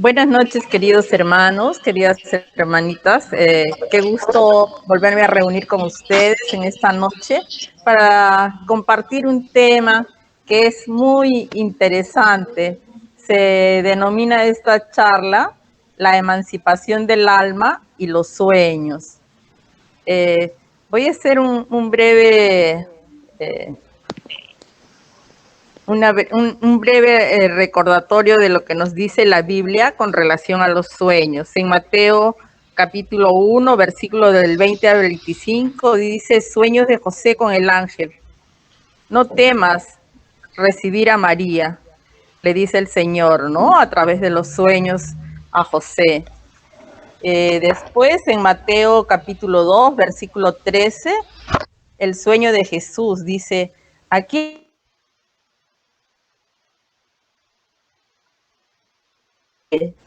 Buenas noches, queridos hermanos, queridas hermanitas. Qué gusto volverme a reunir con ustedes en esta noche para compartir un tema que es muy interesante. Se denomina esta charla la emancipación del alma y los sueños. Voy a hacer un breve un breve recordatorio de lo que nos dice la Biblia con relación a los sueños. En Mateo capítulo 1, versículo del 20 al 25, dice: sueños de José con el ángel. No temas recibir a María, le dice el Señor, ¿no? A través de los sueños a José. Después, en Mateo capítulo 2, versículo 13, el sueño de Jesús dice: aquí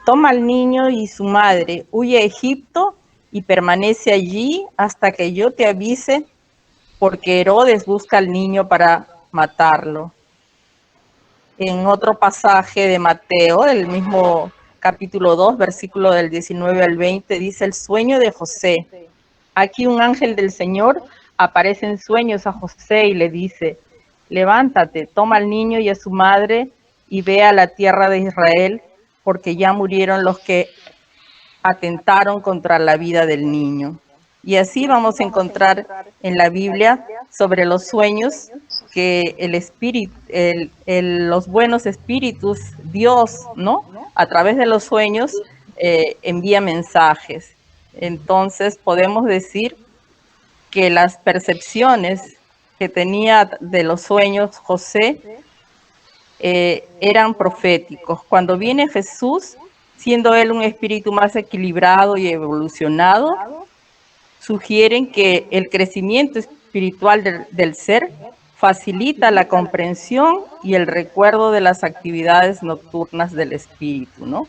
toma al niño y su madre, huye a Egipto y permanece allí hasta que yo te avise, porque Herodes busca al niño para matarlo. En otro pasaje de Mateo, el mismo capítulo 2, versículo del 19 al 20, dice: el sueño de José. Aquí un ángel del Señor aparece en sueños a José y le dice: levántate, toma al niño y a su madre y ve a la tierra de Israel, porque ya murieron los que atentaron contra la vida del niño. Y así vamos a encontrar en la Biblia sobre los sueños que el espíritu, los buenos espíritus, Dios, ¿no? A través de los sueños envía mensajes. Entonces podemos decir que las percepciones que tenía de los sueños José eran proféticos. Cuando viene Jesús, siendo él un espíritu más equilibrado y evolucionado, sugieren que el crecimiento espiritual del ser facilita la comprensión y el recuerdo de las actividades nocturnas del espíritu, ¿no?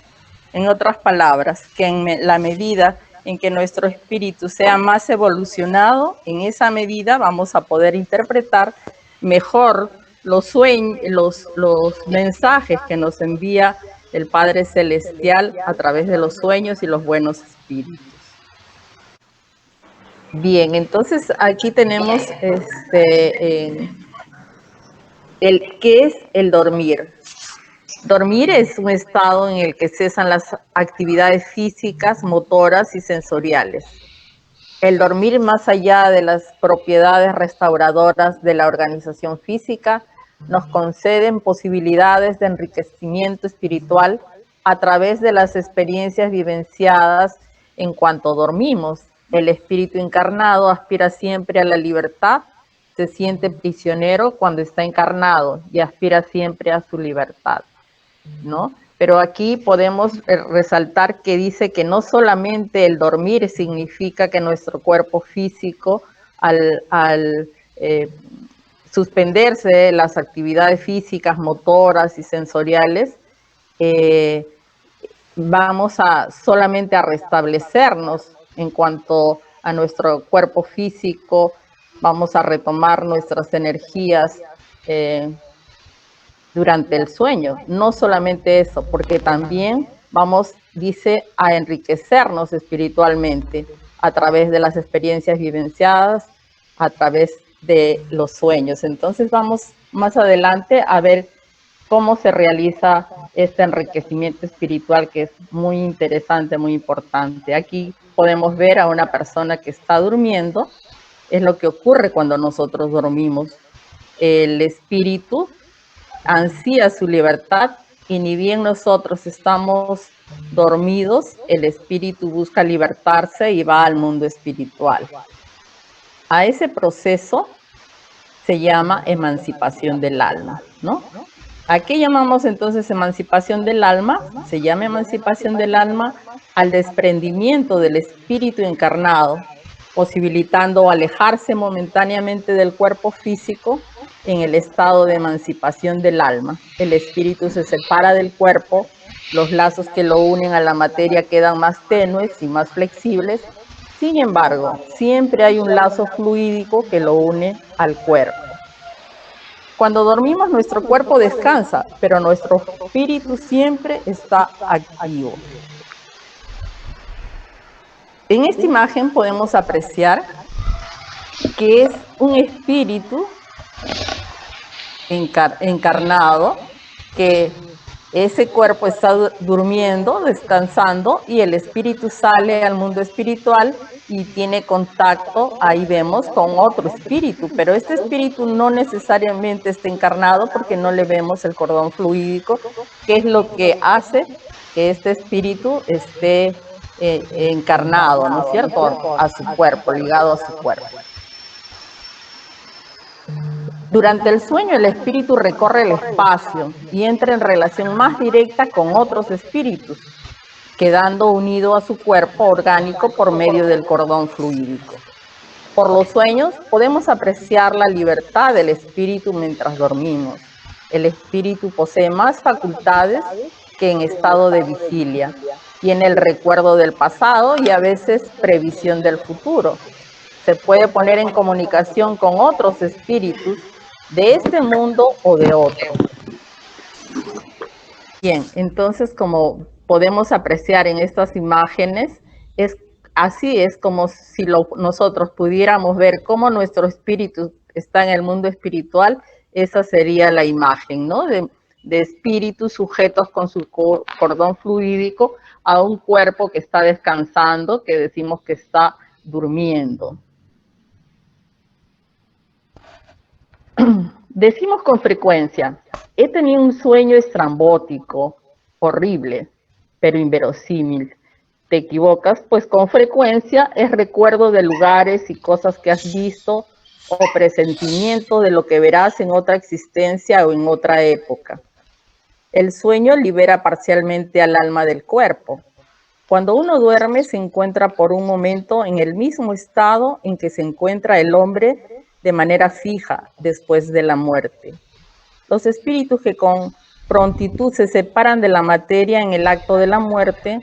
En otras palabras, que en la medida en que nuestro espíritu sea más evolucionado, en esa medida vamos a poder interpretar mejor los sueños, los mensajes que nos envía el Padre Celestial a través de los sueños y los buenos espíritus. Bien, entonces aquí tenemos ¿qué es el dormir? Dormir es un estado en el que cesan las actividades físicas, motoras y sensoriales. El dormir, más allá de las propiedades restauradoras de la organización física, nos conceden posibilidades de enriquecimiento espiritual a través de las experiencias vivenciadas en cuanto dormimos. El espíritu encarnado aspira siempre a la libertad, se siente prisionero cuando está encarnado y aspira siempre a su libertad, ¿no? Pero aquí podemos resaltar que dice que no solamente el dormir significa que nuestro cuerpo físico, al suspenderse las actividades físicas, motoras y sensoriales, vamos a solamente a restablecernos en cuanto a nuestro cuerpo físico, vamos a retomar nuestras energías durante el sueño. No solamente eso, porque también vamos, dice, a enriquecernos espiritualmente a través de las experiencias vivenciadas, a través de los sueños. Entonces vamos más adelante a ver cómo se realiza este enriquecimiento espiritual, que es muy interesante, muy importante. Aquí podemos ver a una persona que está durmiendo. Es lo que ocurre cuando nosotros dormimos. El espíritu ansía su libertad y ni bien nosotros estamos dormidos, el espíritu busca libertarse y va al mundo espiritual. A ese proceso se llama emancipación del alma, ¿no? ¿A qué llamamos entonces emancipación del alma? Se llama emancipación del alma al desprendimiento del espíritu encarnado, posibilitando alejarse momentáneamente del cuerpo físico en el estado de emancipación del alma. El espíritu se separa del cuerpo, los lazos que lo unen a la materia quedan más tenues y más flexibles. Sin embargo, siempre hay un lazo fluídico que lo une al cuerpo. Cuando dormimos, nuestro cuerpo descansa, pero nuestro espíritu siempre está activo. En esta imagen podemos apreciar que es un espíritu encarnado, que ese cuerpo está durmiendo, descansando, y el espíritu sale al mundo espiritual y tiene contacto, ahí vemos, con otro espíritu, pero este espíritu no necesariamente está encarnado porque no le vemos el cordón fluídico, que es lo que hace que este espíritu esté encarnado, ¿no es cierto?, a su cuerpo, ligado a su cuerpo. Durante el sueño, el espíritu recorre el espacio y entra en relación más directa con otros espíritus, quedando unido a su cuerpo orgánico por medio del cordón fluídico. Por los sueños podemos apreciar la libertad del espíritu mientras dormimos. El espíritu posee más facultades que en estado de vigilia. Tiene el recuerdo del pasado y a veces previsión del futuro. Se puede poner en comunicación con otros espíritus de este mundo o de otro. Bien, entonces, como podemos apreciar en estas imágenes, así es como si nosotros pudiéramos ver cómo nuestro espíritu está en el mundo espiritual. Esa sería la imagen, ¿no?, de espíritus sujetos con su cordón fluídico a un cuerpo que está descansando, que decimos que está durmiendo. Decimos con frecuencia: he tenido un sueño estrambótico, horrible, pero inverosímil. Te equivocas, pues con frecuencia es recuerdo de lugares y cosas que has visto o presentimiento de lo que verás en otra existencia o en otra época. El sueño libera parcialmente al alma del cuerpo. Cuando uno duerme, se encuentra por un momento en el mismo estado en que se encuentra el hombre de manera fija después de la muerte. Los espíritus que con prontitud se separan de la materia en el acto de la muerte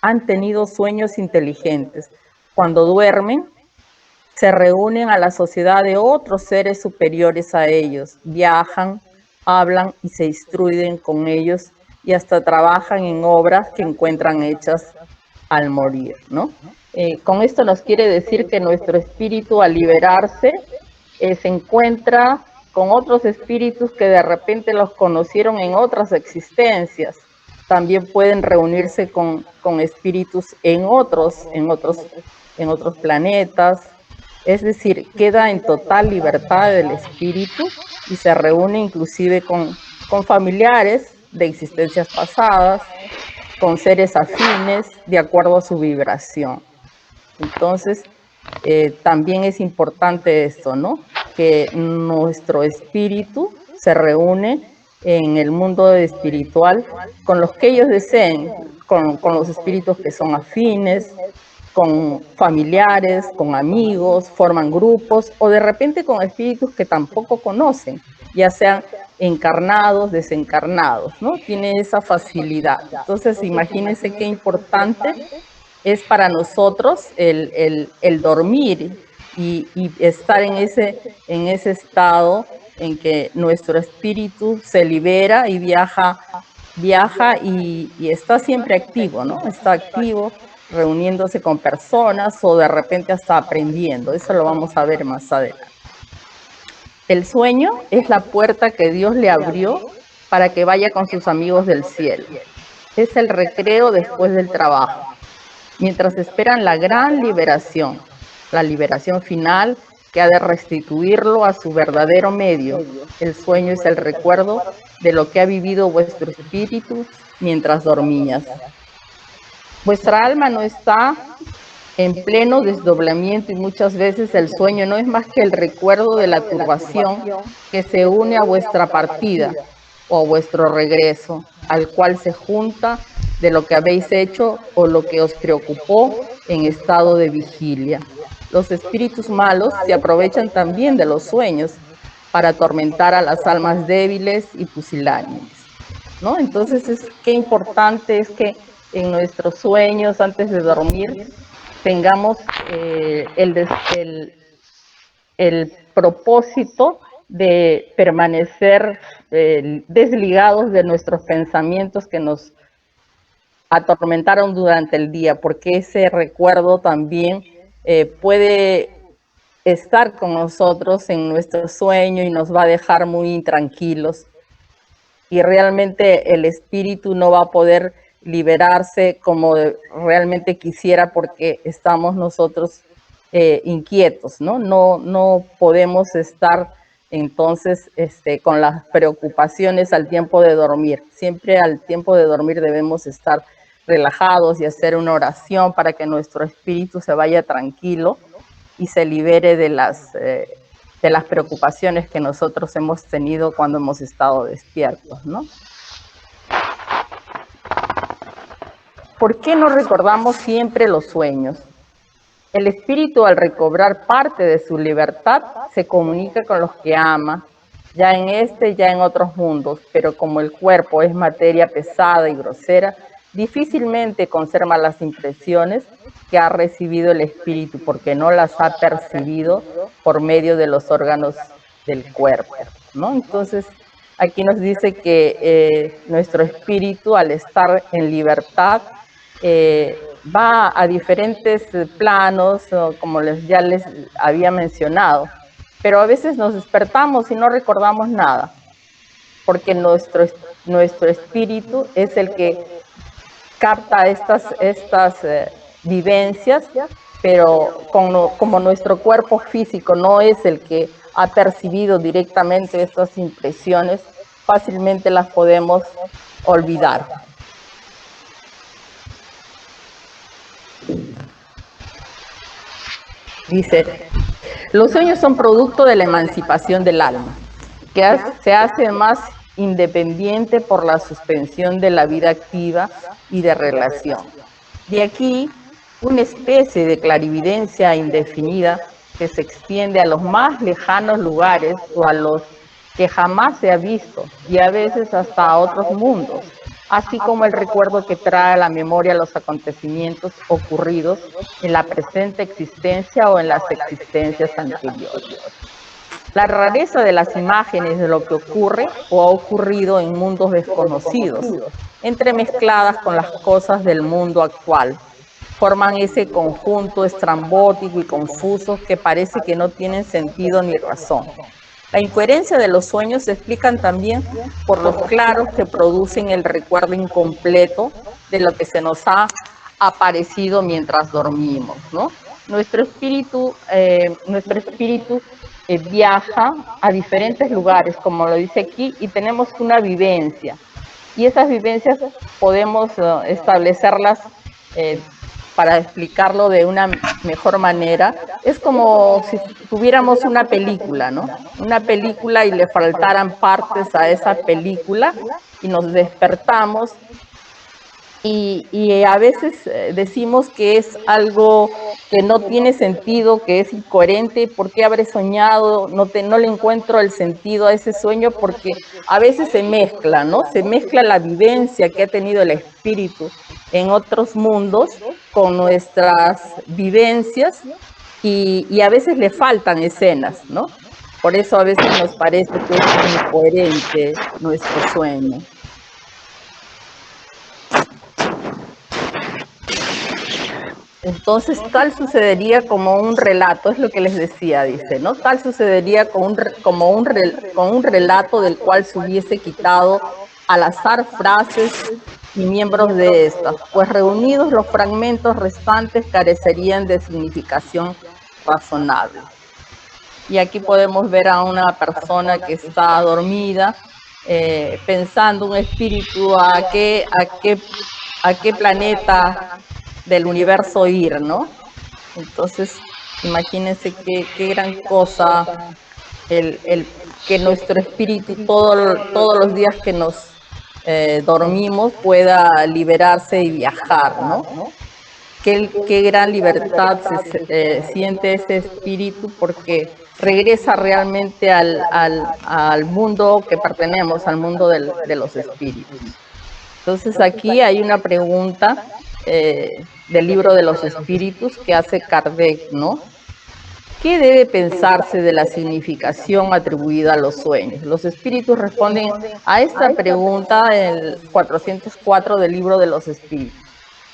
han tenido sueños inteligentes. Cuando duermen, se reúnen a la sociedad de otros seres superiores a ellos, viajan, hablan y se instruyen con ellos, y hasta trabajan en obras que encuentran hechas al morir, ¿no? Con esto nos quiere decir que nuestro espíritu, al liberarse, se encuentra con otros espíritus que de repente los conocieron en otras existencias. También pueden reunirse con espíritus en otros planetas. Es decir, queda en total libertad del espíritu y se reúne inclusive con familiares de existencias pasadas, con seres afines, de acuerdo a su vibración. Entonces, también es importante esto, ¿no?, que nuestro espíritu se reúne en el mundo espiritual con los que ellos deseen, con los espíritus que son afines, con familiares, con amigos, forman grupos, o de repente con espíritus que tampoco conocen, ya sean encarnados, desencarnados, ¿no? Tiene esa facilidad. Entonces, imagínense qué importante es para nosotros el dormir y estar en ese estado en que nuestro espíritu se libera y viaja y está siempre activo, ¿no? Está activo, reuniéndose con personas o de repente hasta aprendiendo. Eso lo vamos a ver más adelante. El sueño es la puerta que Dios le abrió para que vaya con sus amigos del cielo. Es el recreo después del trabajo, mientras esperan la gran liberación, la liberación final que ha de restituirlo a su verdadero medio. El sueño es el recuerdo de lo que ha vivido vuestro espíritu mientras dormías. Vuestra alma no está en pleno desdoblamiento y muchas veces el sueño no es más que el recuerdo de la turbación que se une a vuestra partida o a vuestro regreso, al cual se junta de lo que habéis hecho o lo que os preocupó en estado de vigilia. Los espíritus malos se aprovechan también de los sueños para atormentar a las almas débiles y pusilánimes, ¿no? Entonces, qué importante es que en nuestros sueños, antes de dormir, tengamos el propósito de permanecer desligados de nuestros pensamientos que nos atormentaron durante el día, porque ese recuerdo también puede estar con nosotros en nuestro sueño y nos va a dejar muy intranquilos. Y realmente el espíritu no va a poder liberarse como realmente quisiera porque estamos nosotros inquietos, ¿no? No podemos estar entonces con las preocupaciones al tiempo de dormir. Siempre al tiempo de dormir debemos estar relajados y hacer una oración para que nuestro espíritu se vaya tranquilo y se libere de las preocupaciones que nosotros hemos tenido cuando hemos estado despiertos, ¿no? ¿Por qué no recordamos siempre los sueños? El espíritu, al recobrar parte de su libertad, se comunica con los que ama, ya en este, ya en otros mundos, pero como el cuerpo es materia pesada y grosera, difícilmente conserva las impresiones que ha recibido el espíritu, porque no las ha percibido por medio de los órganos del cuerpo, ¿no? Entonces, aquí nos dice que nuestro espíritu, al estar en libertad, va a diferentes planos, como ya les había mencionado, pero a veces nos despertamos y no recordamos nada, porque nuestro espíritu es el que capta estas vivencias, pero como nuestro cuerpo físico no es el que ha percibido directamente estas impresiones, fácilmente las podemos olvidar. Dice, los sueños son producto de la emancipación del alma, que se hace más independiente por la suspensión de la vida activa y de relación. De aquí, una especie de clarividencia indefinida que se extiende a los más lejanos lugares o a los que jamás se ha visto y a veces hasta a otros mundos, así como el recuerdo que trae a la memoria los acontecimientos ocurridos en la presente existencia o en las existencias anteriores. La rareza de las imágenes de lo que ocurre o ha ocurrido en mundos desconocidos, entremezcladas con las cosas del mundo actual, forman ese conjunto estrambótico y confuso que parece que no tienen sentido ni razón. La incoherencia de los sueños se explican también por los claros que producen el recuerdo incompleto de lo que se nos ha aparecido mientras dormimos, ¿no? Nuestro espíritu viaja a diferentes lugares, como lo dice aquí, y tenemos una vivencia. Y esas vivencias podemos establecerlas para explicarlo de una mejor manera. Es como si tuviéramos una película, ¿no? Una película y le faltaran partes a esa película y nos despertamos y a veces decimos que es algo que no tiene sentido, que es incoherente. ¿Por qué habré soñado? No le encuentro el sentido a ese sueño, porque a veces se mezcla, ¿no? Se mezcla la vivencia que ha tenido el espíritu en otros mundos con nuestras vivencias y a veces le faltan escenas, ¿no? Por eso a veces nos parece que es incoherente nuestro sueño. Entonces, tal sucedería como un relato, es lo que les decía, dice, ¿no? Tal sucedería como un relato del cual se hubiese quitado al azar frases y miembros de estas, pues reunidos los fragmentos restantes carecerían de significación razonable. Y aquí podemos ver a una persona que está dormida, pensando un espíritu a qué planeta del universo ir, ¿no? Entonces, imagínense qué gran cosa el que nuestro espíritu todos los días que nos dormimos pueda liberarse y viajar, ¿no? Qué gran libertad se siente ese espíritu, porque regresa realmente al mundo que pertenecemos, al mundo de los espíritus. Entonces aquí hay una pregunta del libro de los espíritus que hace Kardec, ¿no? ¿Qué debe pensarse de la significación atribuida a los sueños? Los espíritus responden a esta pregunta en el 404 del Libro de los Espíritus.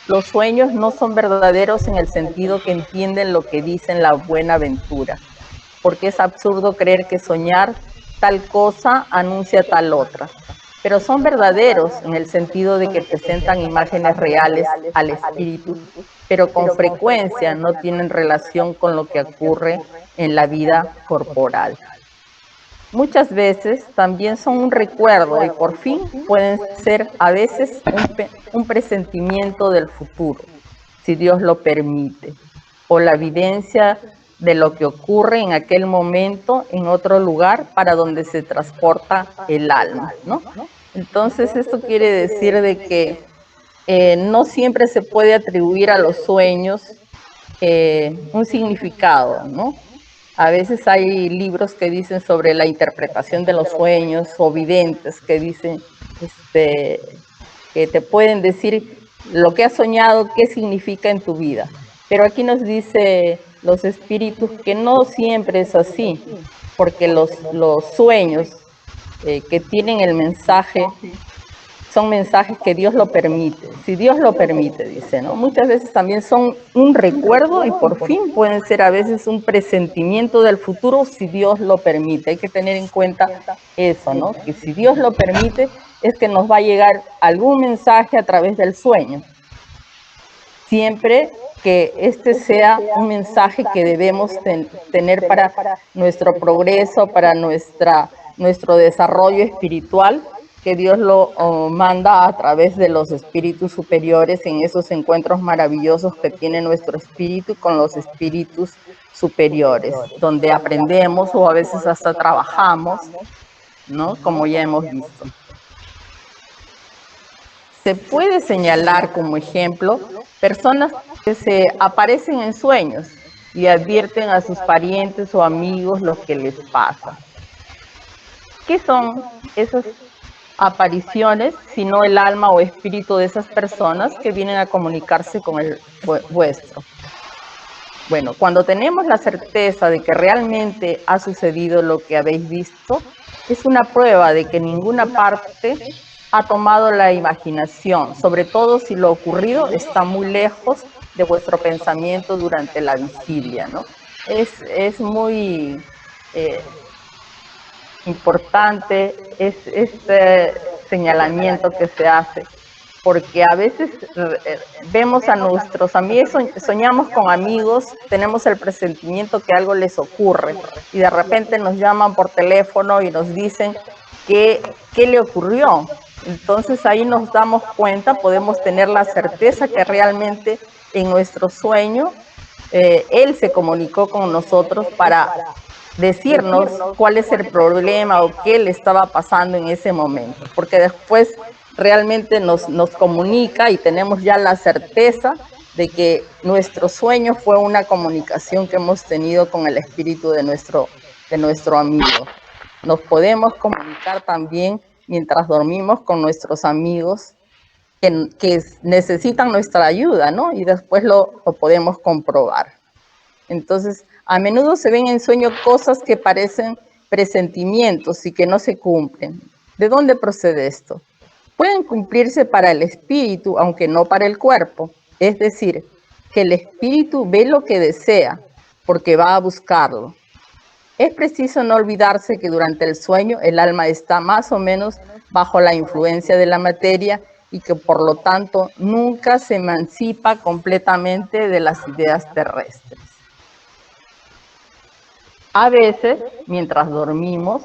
Los sueños no son verdaderos en el sentido que entienden lo que dicen la buenaventura, porque es absurdo creer que soñar tal cosa anuncia tal otra. Pero son verdaderos en el sentido de que presentan imágenes reales al espíritu, pero con frecuencia no tienen relación con lo que ocurre en la vida corporal. Muchas veces también son un recuerdo y por fin pueden ser a veces un presentimiento del futuro, si Dios lo permite, o la evidencia de lo que ocurre en aquel momento en otro lugar para donde se transporta el alma, ¿no? Entonces esto quiere decir de que no siempre se puede atribuir a los sueños un significado, ¿no? A veces hay libros que dicen sobre la interpretación de los sueños o videntes que dicen que te pueden decir lo que has soñado, qué significa en tu vida. Pero aquí nos dice los espíritus que no siempre es así, porque los sueños que tienen el mensaje son mensajes que Dios lo permite, si Dios lo permite, dice, ¿no? Muchas veces también son un recuerdo y por fin pueden ser a veces un presentimiento del futuro si Dios lo permite. Hay que tener en cuenta eso, ¿no? Que si Dios lo permite es que nos va a llegar algún mensaje a través del sueño. Siempre que este sea un mensaje que debemos tener para nuestro progreso, para nuestro desarrollo espiritual, que Dios lo manda a través de los espíritus superiores en esos encuentros maravillosos que tiene nuestro espíritu con los espíritus superiores, donde aprendemos o a veces hasta trabajamos, ¿no? Como ya hemos visto. Se puede señalar como ejemplo personas que se aparecen en sueños y advierten a sus parientes o amigos lo que les pasa. ¿Qué son esas apariciones, sino el alma o espíritu de esas personas que vienen a comunicarse con el vuestro? Bueno, cuando tenemos la certeza de que realmente ha sucedido lo que habéis visto, es una prueba de que ninguna parte ha tomado la imaginación, sobre todo si lo ocurrido está muy lejos de vuestro pensamiento durante la vigilia, ¿no? Es muy importante este señalamiento que se hace, porque a veces vemos a nuestros amigos, soñamos con amigos, tenemos el presentimiento que algo les ocurre y de repente nos llaman por teléfono y nos dicen qué le ocurrió. Entonces ahí nos damos cuenta, podemos tener la certeza que realmente en nuestro sueño Él se comunicó con nosotros para decirnos cuál es el problema o qué le estaba pasando en ese momento, porque después realmente nos comunica y tenemos ya la certeza de que nuestro sueño fue una comunicación que hemos tenido con el espíritu de nuestro amigo. Nos podemos comunicar también mientras dormimos con nuestros amigos que necesitan nuestra ayuda, ¿no? Y después lo podemos comprobar. Entonces, a menudo se ven en sueños cosas que parecen presentimientos y que no se cumplen. ¿De dónde procede esto? Pueden cumplirse para el espíritu, aunque no para el cuerpo. Es decir, que el espíritu ve lo que desea, porque va a buscarlo. Es preciso no olvidarse que durante el sueño el alma está más o menos bajo la influencia de la materia y que por lo tanto nunca se emancipa completamente de las ideas terrestres. A veces, mientras dormimos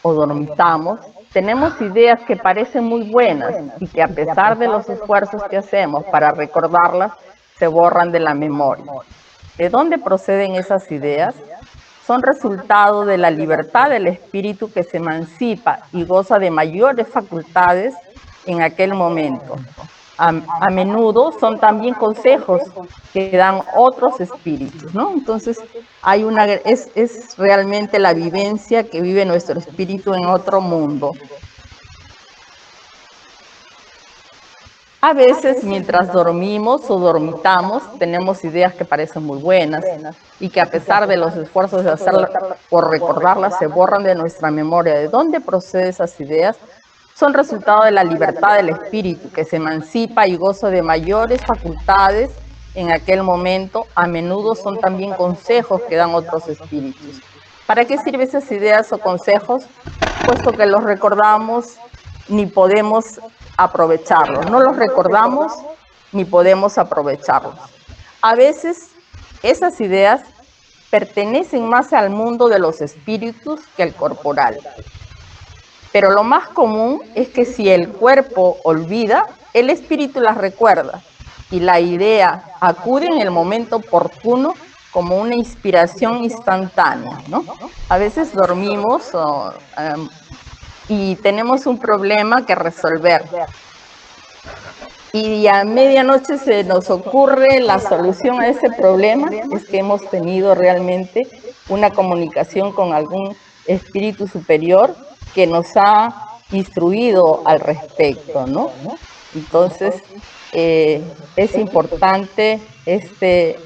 o dormitamos, tenemos ideas que parecen muy buenas y que a pesar de los esfuerzos que hacemos para recordarlas, se borran de la memoria. ¿De dónde proceden esas ideas? Son resultado de la libertad del espíritu que se emancipa y goza de mayores facultades en aquel momento. A menudo son también consejos que dan otros espíritus, ¿no? Entonces, es realmente la vivencia que vive nuestro espíritu en otro mundo. A veces, mientras dormimos o dormitamos, tenemos ideas que parecen muy buenas y que a pesar de los esfuerzos de hacerlas o recordarlas, se borran de nuestra memoria. ¿De dónde proceden esas ideas? Son resultado de la libertad del espíritu, que se emancipa y goza de mayores facultades en aquel momento. A menudo son también consejos que dan otros espíritus. ¿Para qué sirven esas ideas o consejos? Puesto que los recordamos ni podemos aprovecharlos. No los recordamos ni podemos aprovecharlos. A veces esas ideas pertenecen más al mundo de los espíritus que al corporal. Pero lo más común es que si el cuerpo olvida, el espíritu las recuerda y la idea acude en el momento oportuno como una inspiración instantánea, ¿no? A veces dormimos y tenemos un problema que resolver. Y a medianoche se nos ocurre la solución a ese problema, es que hemos tenido realmente una comunicación con algún espíritu superior que nos ha instruido al respecto, ¿no? Entonces, es importante este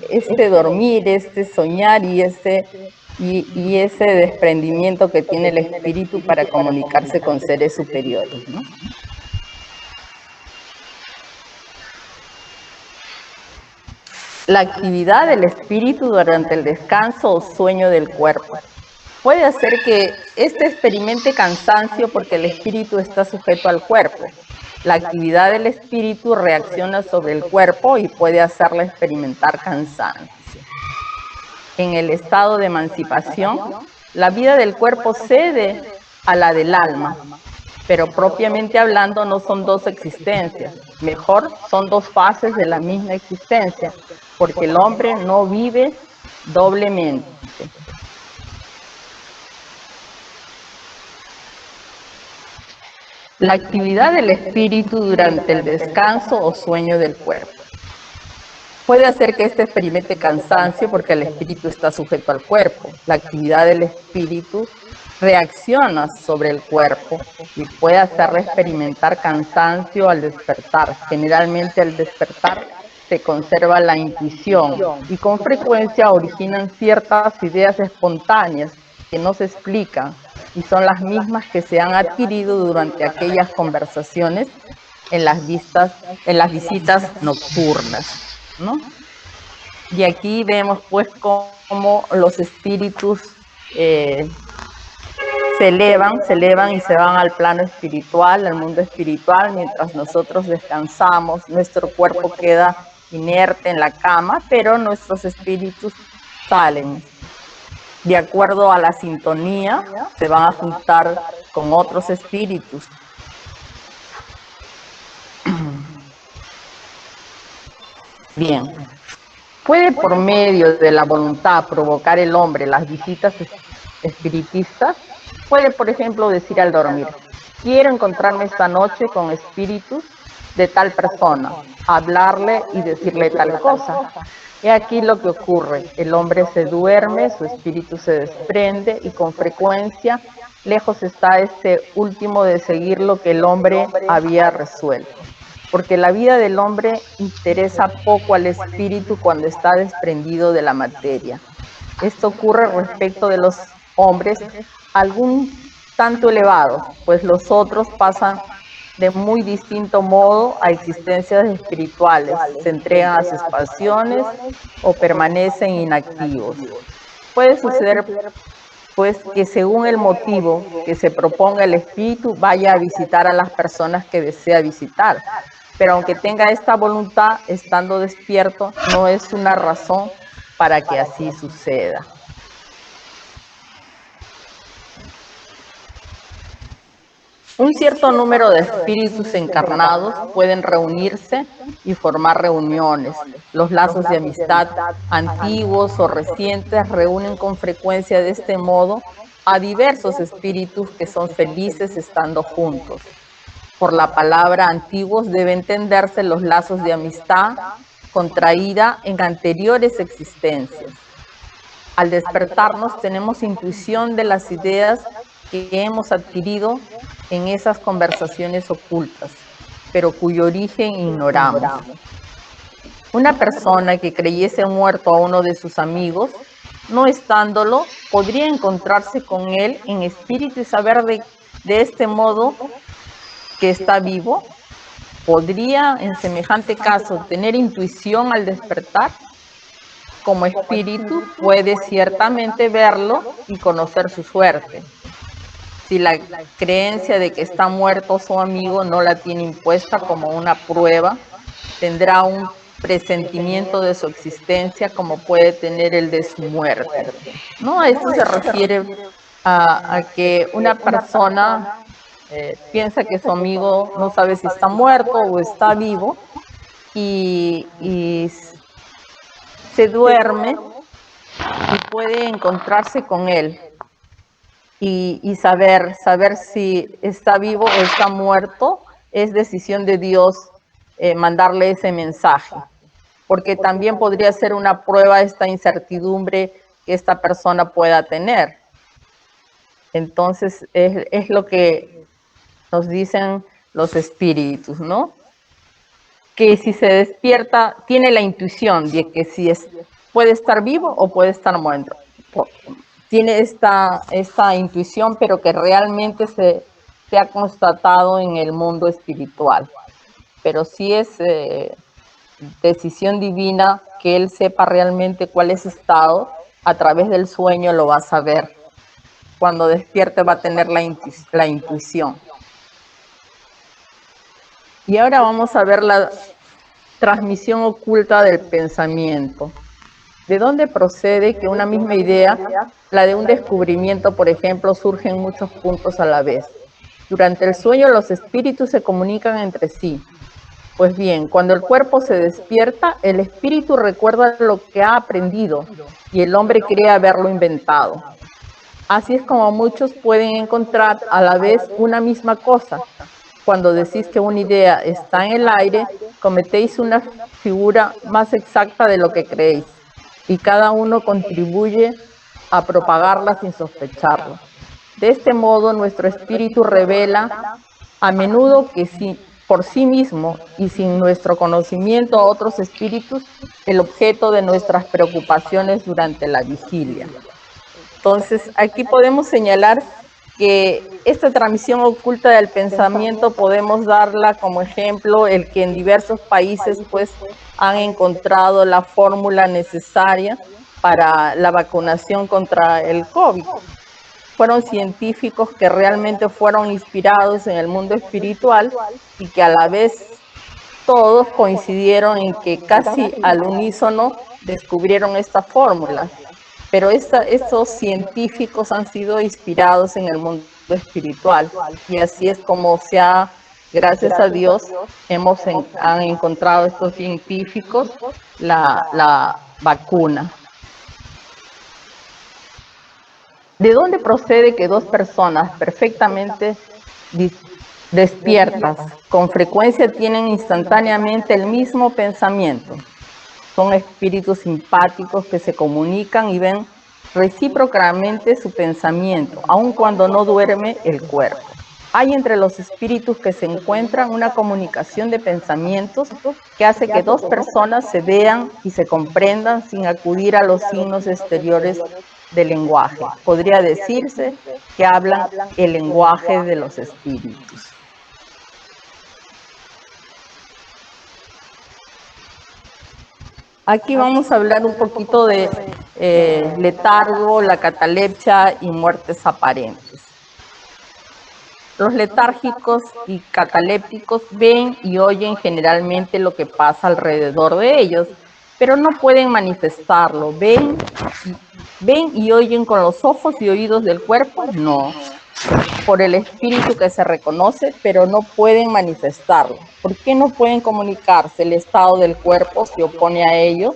dormir, este soñar y ese desprendimiento que tiene el espíritu para comunicarse con seres superiores, ¿no? La actividad del espíritu durante el descanso o sueño del cuerpo puede hacer que éste experimente cansancio porque el espíritu está sujeto al cuerpo. La actividad del espíritu reacciona sobre el cuerpo y puede hacerle experimentar cansancio. En el estado de emancipación, la vida del cuerpo cede a la del alma, pero propiamente hablando no son dos existencias, mejor son dos fases de la misma existencia, porque el hombre no vive doblemente. La actividad del espíritu durante el descanso o sueño del cuerpo puede hacer que éste experimente cansancio porque el espíritu está sujeto al cuerpo. La actividad del espíritu reacciona sobre el cuerpo y puede hacerle experimentar cansancio al despertar. Generalmente al despertar se conserva la intuición y con frecuencia originan ciertas ideas espontáneas que no se explican y son las mismas que se han adquirido durante aquellas conversaciones en las visitas nocturnas, ¿no? Y aquí vemos pues cómo los espíritus se elevan y se van al plano espiritual, al mundo espiritual, mientras nosotros descansamos, nuestro cuerpo queda inerte en la cama, pero nuestros espíritus salen. De acuerdo a la sintonía, se van a juntar con otros espíritus. Bien, ¿puede por medio de la voluntad provocar el hombre las visitas espiritistas? Puede, por ejemplo, decir al dormir: quiero encontrarme esta noche con espíritus de tal persona, hablarle y decirle tal cosa. Y aquí lo que ocurre: el hombre se duerme, su espíritu se desprende y con frecuencia lejos está este último de seguir lo que el hombre había resuelto. Porque la vida del hombre interesa poco al espíritu cuando está desprendido de la materia. Esto ocurre respecto de los hombres algún tanto elevados, pues los otros pasan de muy distinto modo a existencias espirituales, se entregan a sus pasiones o permanecen inactivos. Puede suceder pues que según el motivo que se proponga el espíritu vaya a visitar a las personas que desea visitar, pero aunque tenga esta voluntad, estando despierto, no es una razón para que así suceda. Un cierto número de espíritus encarnados pueden reunirse y formar reuniones. Los lazos de amistad antiguos o recientes reúnen con frecuencia de este modo a diversos espíritus que son felices estando juntos. Por la palabra antiguos debe entenderse los lazos de amistad contraída en anteriores existencias. Al despertarnos tenemos intuición de las ideas que hemos adquirido en esas conversaciones ocultas. pero cuyo origen ignoramos. Una persona que creyese muerto a uno de sus amigos, no estándolo, podría encontrarse con él en espíritu y saber de este modo que está vivo. ¿Podría en semejante caso tener intuición al despertar? Como espíritu puede ciertamente verlo y conocer su suerte. Si la creencia de que está muerto su amigo no la tiene impuesta como una prueba, tendrá un presentimiento de su existencia como puede tener el de su muerte. ¿No? A esto se refiere a que una persona piensa que su amigo no sabe si está muerto o está vivo y se duerme y puede encontrarse con él y saber si está vivo o está muerto. Es decisión de Dios mandarle ese mensaje, porque también podría ser una prueba esta incertidumbre que esta persona pueda tener. Entonces es lo que nos dicen los espíritus, ¿no? Que si se despierta, tiene la intuición de que si puede estar vivo o puede estar muerto. Tiene esta intuición, pero que realmente se ha constatado en el mundo espiritual. Pero sí es decisión divina que él sepa realmente cuál es su estado. A través del sueño lo va a saber. Cuando despierte va a tener la intuición. Y ahora vamos a ver la transmisión oculta del pensamiento. ¿De dónde procede que una misma idea, la de un descubrimiento, por ejemplo, surge en muchos puntos a la vez? Durante el sueño los espíritus se comunican entre sí. Pues bien, cuando el cuerpo se despierta, el espíritu recuerda lo que ha aprendido y el hombre cree haberlo inventado. Así es como muchos pueden encontrar a la vez una misma cosa. Cuando decís que una idea está en el aire, cometéis una figura más exacta de lo que creéis, y cada uno contribuye a propagarla sin sospecharlo. De este modo, nuestro espíritu revela a menudo que por sí mismo y sin nuestro conocimiento a otros espíritus, el objeto de nuestras preocupaciones durante la vigilia. Entonces, aquí podemos señalar que esta transmisión oculta del pensamiento podemos darla como ejemplo el que en diversos países pues han encontrado la fórmula necesaria para la vacunación contra el COVID. Fueron científicos que realmente fueron inspirados en el mundo espiritual y que a la vez todos coincidieron en que casi al unísono descubrieron esta fórmula. Pero estos científicos han sido inspirados en el mundo espiritual y así es como gracias a Dios, han encontrado estos científicos la vacuna. ¿De dónde procede que dos personas perfectamente despiertas con frecuencia tienen instantáneamente el mismo pensamiento? Son espíritus simpáticos que se comunican y ven recíprocamente su pensamiento, aun cuando no duerme el cuerpo. Hay entre los espíritus que se encuentran una comunicación de pensamientos que hace que dos personas se vean y se comprendan sin acudir a los signos exteriores del lenguaje. Podría decirse que hablan el lenguaje de los espíritus. Aquí vamos a hablar un poquito de letargo, la catalepsia y muertes aparentes. Los letárgicos y catalépticos ven y oyen generalmente lo que pasa alrededor de ellos, pero no pueden manifestarlo. ¿Ven y oyen con los ojos y oídos del cuerpo? No. Por el espíritu que se reconoce, pero no pueden manifestarlo. ¿Por qué no pueden comunicarse? El estado del cuerpo se opone a ello.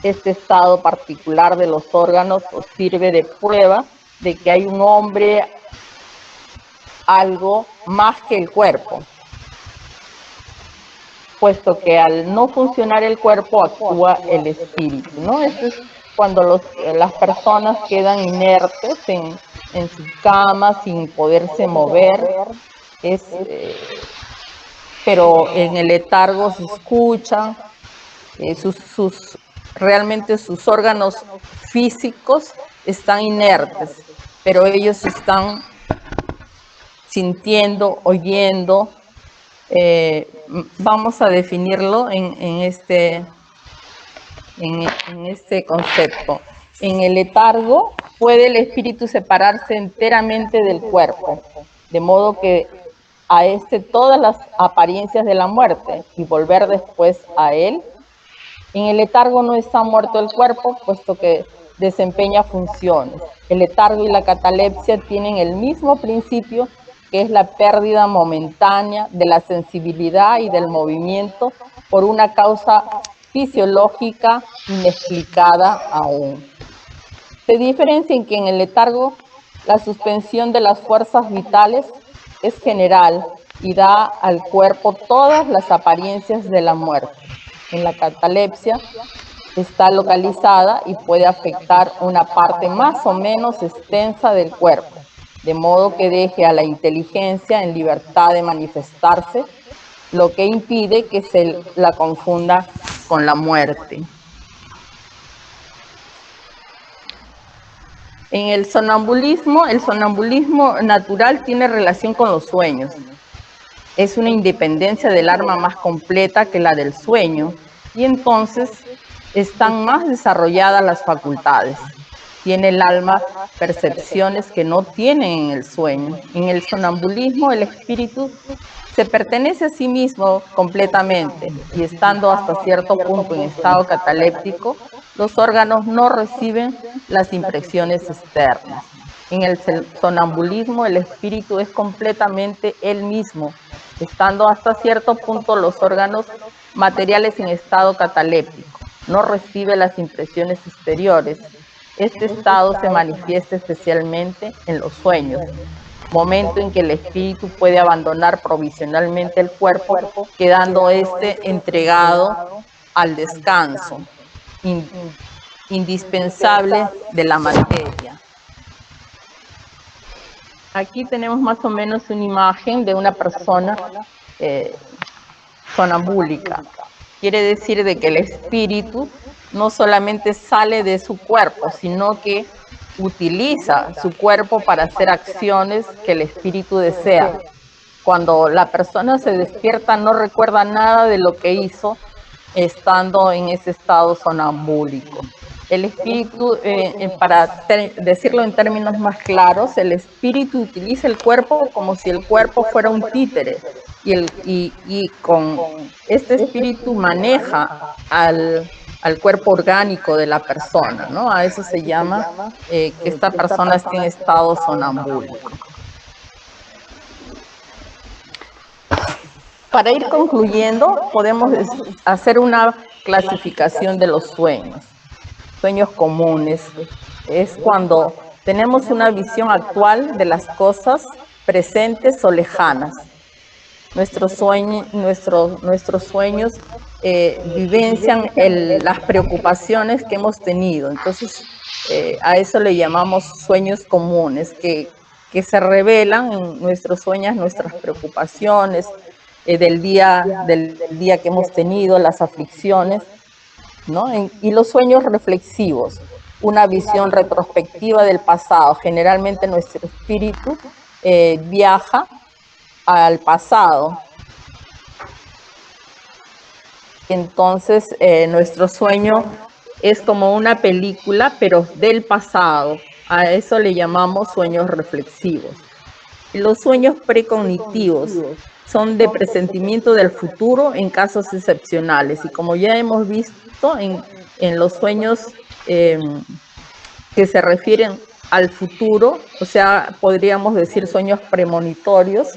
Este estado particular de los órganos os sirve de prueba de que hay un hombre, algo más que el cuerpo, puesto que al no funcionar el cuerpo actúa el espíritu, ¿no? Eso es cuando las personas quedan inertes en su cama sin poderse mover. Es pero en el letargo se escuchan, realmente sus órganos físicos están inertes, pero ellos están sintiendo, oyendo. Vamos a definirlo en este concepto. En el letargo puede el espíritu separarse enteramente del cuerpo, de modo que a todas las apariencias de la muerte y volver después a él. En el letargo no está muerto el cuerpo, puesto que desempeña funciones. El letargo y la catalepsia tienen el mismo principio, que es la pérdida momentánea de la sensibilidad y del movimiento por una causa fisiológica inexplicada aún. Se diferencia en que en el letargo la suspensión de las fuerzas vitales es general y da al cuerpo todas las apariencias de la muerte. En la catalepsia está localizada y puede afectar una parte más o menos extensa del cuerpo, de modo que deje a la inteligencia en libertad de manifestarse, lo que impide que se la confunda con la muerte. En el sonambulismo natural tiene relación con los sueños. Es una independencia del alma más completa que la del sueño, y entonces están más desarrolladas las facultades. Tiene el alma percepciones que no tiene en el sueño. En el sonambulismo el espíritu se pertenece a sí mismo completamente, y estando hasta cierto punto en estado cataléptico, los órganos no reciben las impresiones externas. En el sonambulismo el espíritu es completamente él mismo, estando hasta cierto punto los órganos materiales en estado cataléptico. No recibe las impresiones exteriores. Este estado se manifiesta especialmente en los sueños, momento en que el espíritu puede abandonar provisionalmente el cuerpo, quedando entregado al descanso indispensable de la materia. Aquí tenemos más o menos una imagen de una persona sonambúlica. Quiere decir de que el espíritu no solamente sale de su cuerpo, sino que utiliza su cuerpo para hacer acciones que el espíritu desea. Cuando la persona se despierta no recuerda nada de lo que hizo estando en ese estado sonambúlico. El espíritu, para decirlo en términos más claros, el espíritu utiliza el cuerpo como si el cuerpo fuera un títere, y con este espíritu maneja al cuerpo orgánico de la persona, ¿no? A eso se llama que esta persona esté en estado sonambúlico. Para ir concluyendo, podemos hacer una clasificación de los sueños. Sueños comunes es cuando tenemos una visión actual de las cosas presentes o lejanas. Nuestros sueños vivencian las preocupaciones que hemos tenido. Entonces, a eso le llamamos sueños comunes, que se revelan en nuestros sueños, nuestras preocupaciones del día que hemos tenido, las aflicciones, ¿no? Y los sueños reflexivos, una visión retrospectiva del pasado. Generalmente nuestro espíritu viaja al pasado. Entonces, nuestro sueño es como una película, pero del pasado. A eso le llamamos sueños reflexivos. Y los sueños precognitivos son de presentimiento del futuro en casos excepcionales. Y como ya hemos visto en los sueños que se refieren al futuro, o sea, podríamos decir sueños premonitorios,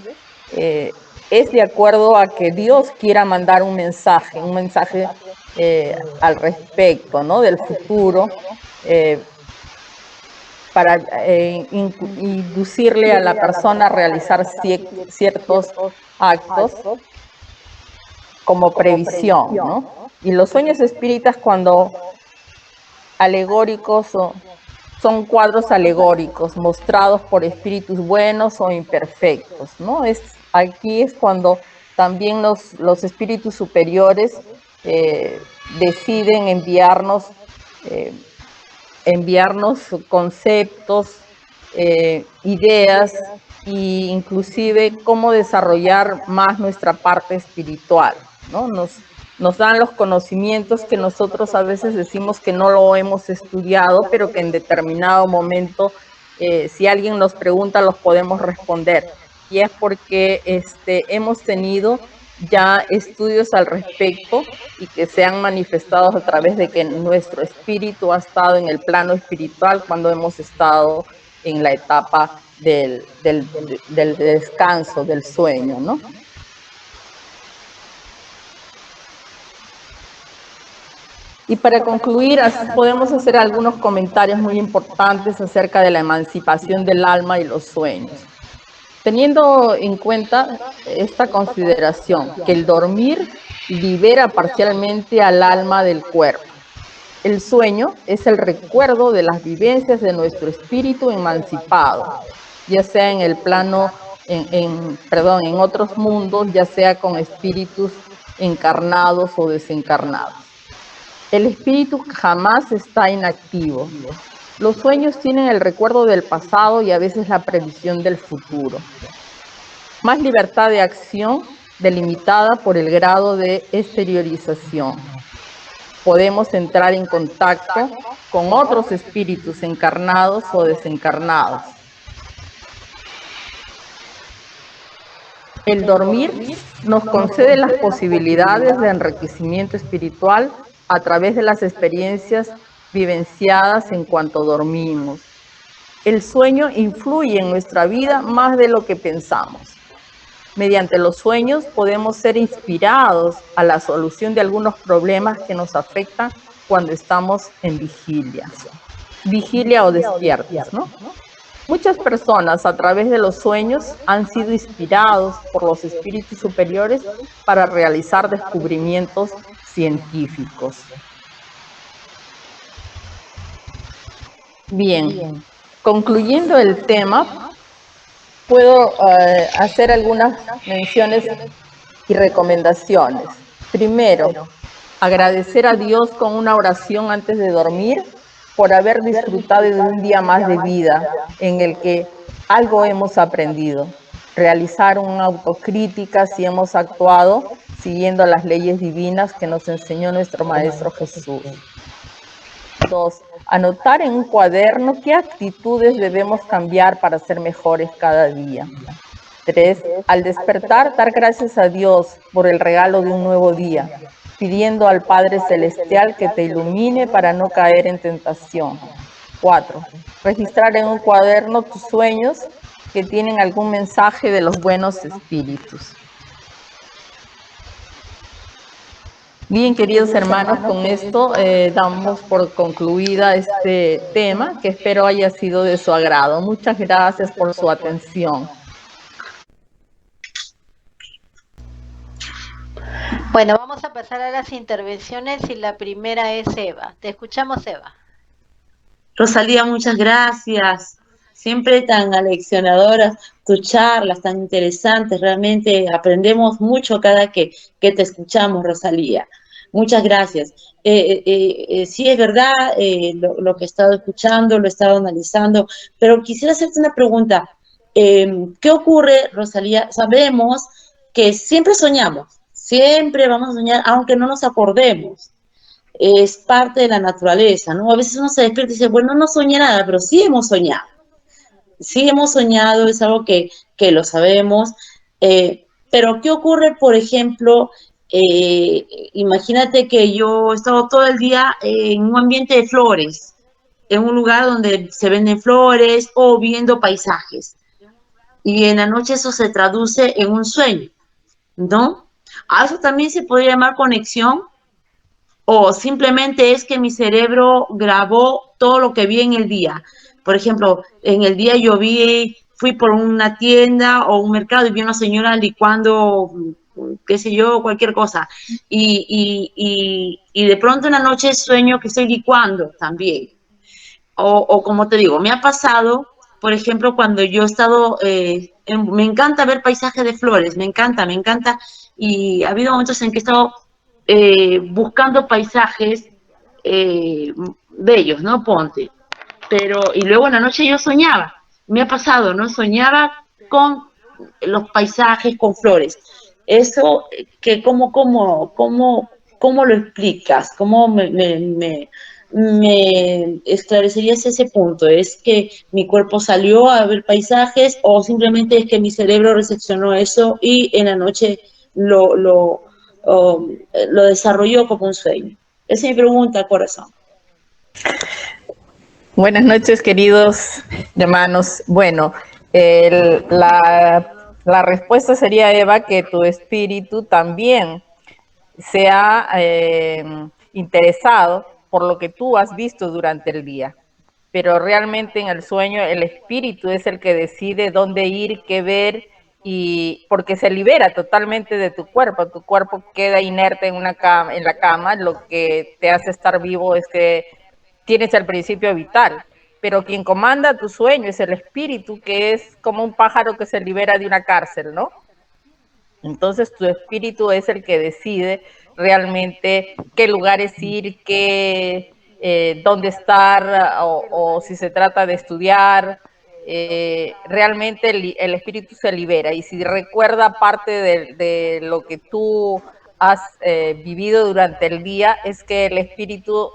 es de acuerdo a que Dios quiera mandar un mensaje al respecto, ¿no? Del futuro, para inducirle a la persona a realizar ciertos actos como previsión, ¿no? Y los sueños espíritas, cuando alegóricos, son cuadros alegóricos mostrados por espíritus buenos o imperfectos, ¿no? Aquí es cuando también los espíritus superiores deciden enviarnos conceptos, ideas e inclusive cómo desarrollar más nuestra parte espiritual, ¿no? Nos dan los conocimientos que nosotros a veces decimos que no lo hemos estudiado, pero que en determinado momento, si alguien nos pregunta, los podemos responder. Y es porque hemos tenido ya estudios al respecto y que se han manifestado a través de que nuestro espíritu ha estado en el plano espiritual cuando hemos estado en la etapa del descanso, del sueño, ¿no? Y para concluir, podemos hacer algunos comentarios muy importantes acerca de la emancipación del alma y los sueños. Teniendo en cuenta esta consideración, que el dormir libera parcialmente al alma del cuerpo. El sueño es el recuerdo de las vivencias de nuestro espíritu emancipado, ya sea en el plano, en otros mundos, ya sea con espíritus encarnados o desencarnados. El espíritu jamás está inactivo. Los sueños tienen el recuerdo del pasado y a veces la previsión del futuro. Más libertad de acción delimitada por el grado de exteriorización. Podemos entrar en contacto con otros espíritus encarnados o desencarnados. El dormir nos concede las posibilidades de enriquecimiento espiritual a través de las experiencias vivenciadas en cuanto dormimos. El sueño influye en nuestra vida más de lo que pensamos. Mediante los sueños podemos ser inspirados a la solución de algunos problemas que nos afectan cuando estamos en vigilia o despiertos, ¿no? Muchas personas a través de los sueños han sido inspirados por los espíritus superiores para realizar descubrimientos científicos. Bien, concluyendo el tema, puedo hacer algunas menciones y recomendaciones. Primero, agradecer a Dios con una oración antes de dormir por haber disfrutado de un día más de vida en el que algo hemos aprendido. Realizar una autocrítica si hemos actuado siguiendo las leyes divinas que nos enseñó nuestro Maestro Jesús. 2. Anotar en un cuaderno qué actitudes debemos cambiar para ser mejores cada día. 3. Al despertar, dar gracias a Dios por el regalo de un nuevo día, pidiendo al Padre Celestial que te ilumine para no caer en tentación. 4. Registrar en un cuaderno tus sueños que tienen algún mensaje de los buenos espíritus. Bien, queridos hermanos, con esto damos por concluida este tema, que espero haya sido de su agrado. Muchas gracias por su atención. Bueno, vamos a pasar a las intervenciones y la primera es Eva. Te escuchamos, Eva. Rosalía, muchas gracias. Siempre tan aleccionadoras tus charlas, tan interesantes. Realmente aprendemos mucho cada que te escuchamos, Rosalía. Muchas gracias. Sí, es verdad, lo que he estado escuchando, lo he estado analizando, pero quisiera hacerte una pregunta. ¿Qué ocurre, Rosalía? Sabemos que siempre soñamos, siempre vamos a soñar, aunque no nos acordemos. Es parte de la naturaleza, ¿no? A veces uno se despierta y dice, bueno, no soñé nada, pero sí hemos soñado. Sí hemos soñado, es algo que lo sabemos. Pero, ¿qué ocurre, por ejemplo? Imagínate que yo he estado todo el día en un ambiente de flores, en un lugar donde se venden flores o viendo paisajes. Y en la noche eso se traduce en un sueño, ¿no? A eso también se podría llamar conexión, o simplemente es que mi cerebro grabó todo lo que vi en el día. Por ejemplo, en el día yo fui por una tienda o un mercado y vi a una señora licuando, qué sé yo, cualquier cosa. Y de pronto en la noche sueño que estoy licuando también. O como te digo, me ha pasado, por ejemplo, cuando yo he estado me encanta ver paisajes de flores, me encanta, y ha habido momentos en que he estado buscando paisajes bellos, ¿no? Ponte. Y luego en la noche yo soñaba, me ha pasado, ¿no? Soñaba con los paisajes, con flores. Eso, ¿cómo lo explicas? ¿Cómo me esclarecerías ese punto? ¿Es que mi cuerpo salió a ver paisajes o simplemente es que mi cerebro recepcionó eso y en la noche lo, lo, lo desarrolló como un sueño? Esa es mi pregunta, corazón. Buenas noches, queridos hermanos. Bueno, la respuesta sería, Eva, que tu espíritu también se ha interesado por lo que tú has visto durante el día. Pero realmente en el sueño el espíritu es el que decide dónde ir, qué ver, y porque se libera totalmente de tu cuerpo queda inerte en la cama, lo que te hace estar vivo es que tienes el principio vital, pero quien comanda tu sueño es el espíritu, que es como un pájaro que se libera de una cárcel, ¿no? Entonces tu espíritu es el que decide realmente qué lugares ir, dónde estar, o si se trata de estudiar. Realmente el espíritu se libera, y si recuerda parte de lo que tú has vivido durante el día, es que el espíritu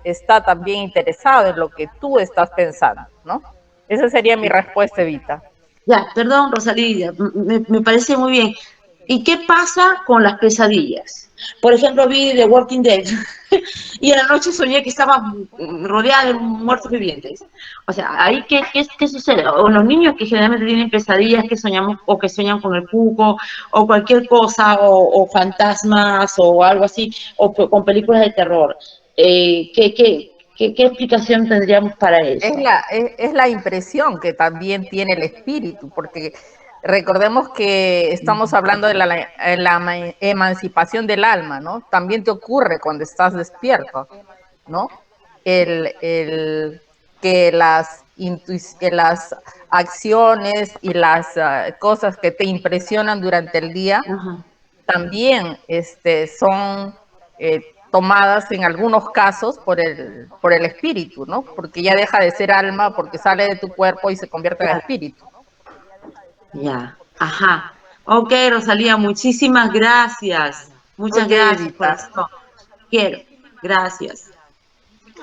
está también interesado en lo que tú estás pensando, ¿no? Esa sería mi respuesta, Evita. Ya, perdón, Rosalía, me parece muy bien. ¿Y qué pasa con las pesadillas? Por ejemplo, vi The Walking Dead y en la noche soñé que estaba rodeada de muertos vivientes. O sea, ¿ahí qué sucede? O los niños que generalmente tienen pesadillas, que soñamos o que sueñan con el cuco o cualquier cosa, o fantasmas o algo así, o con películas de terror. ¿Qué explicación tendríamos para eso? Es la impresión que también tiene el espíritu, porque recordemos que estamos hablando de la emancipación del alma, ¿no? También te ocurre cuando estás despierto, ¿no? Que que las acciones y las cosas que te impresionan durante el día Ajá. también son tomadas en algunos casos por el espíritu, ¿no? Porque ya deja de ser alma, porque sale de tu cuerpo y se convierte en espíritu. Ya, ajá. Ok, Rosalía, muchísimas gracias. Muchas Ok, gracias, Evita. corazón. Quiero. Gracias.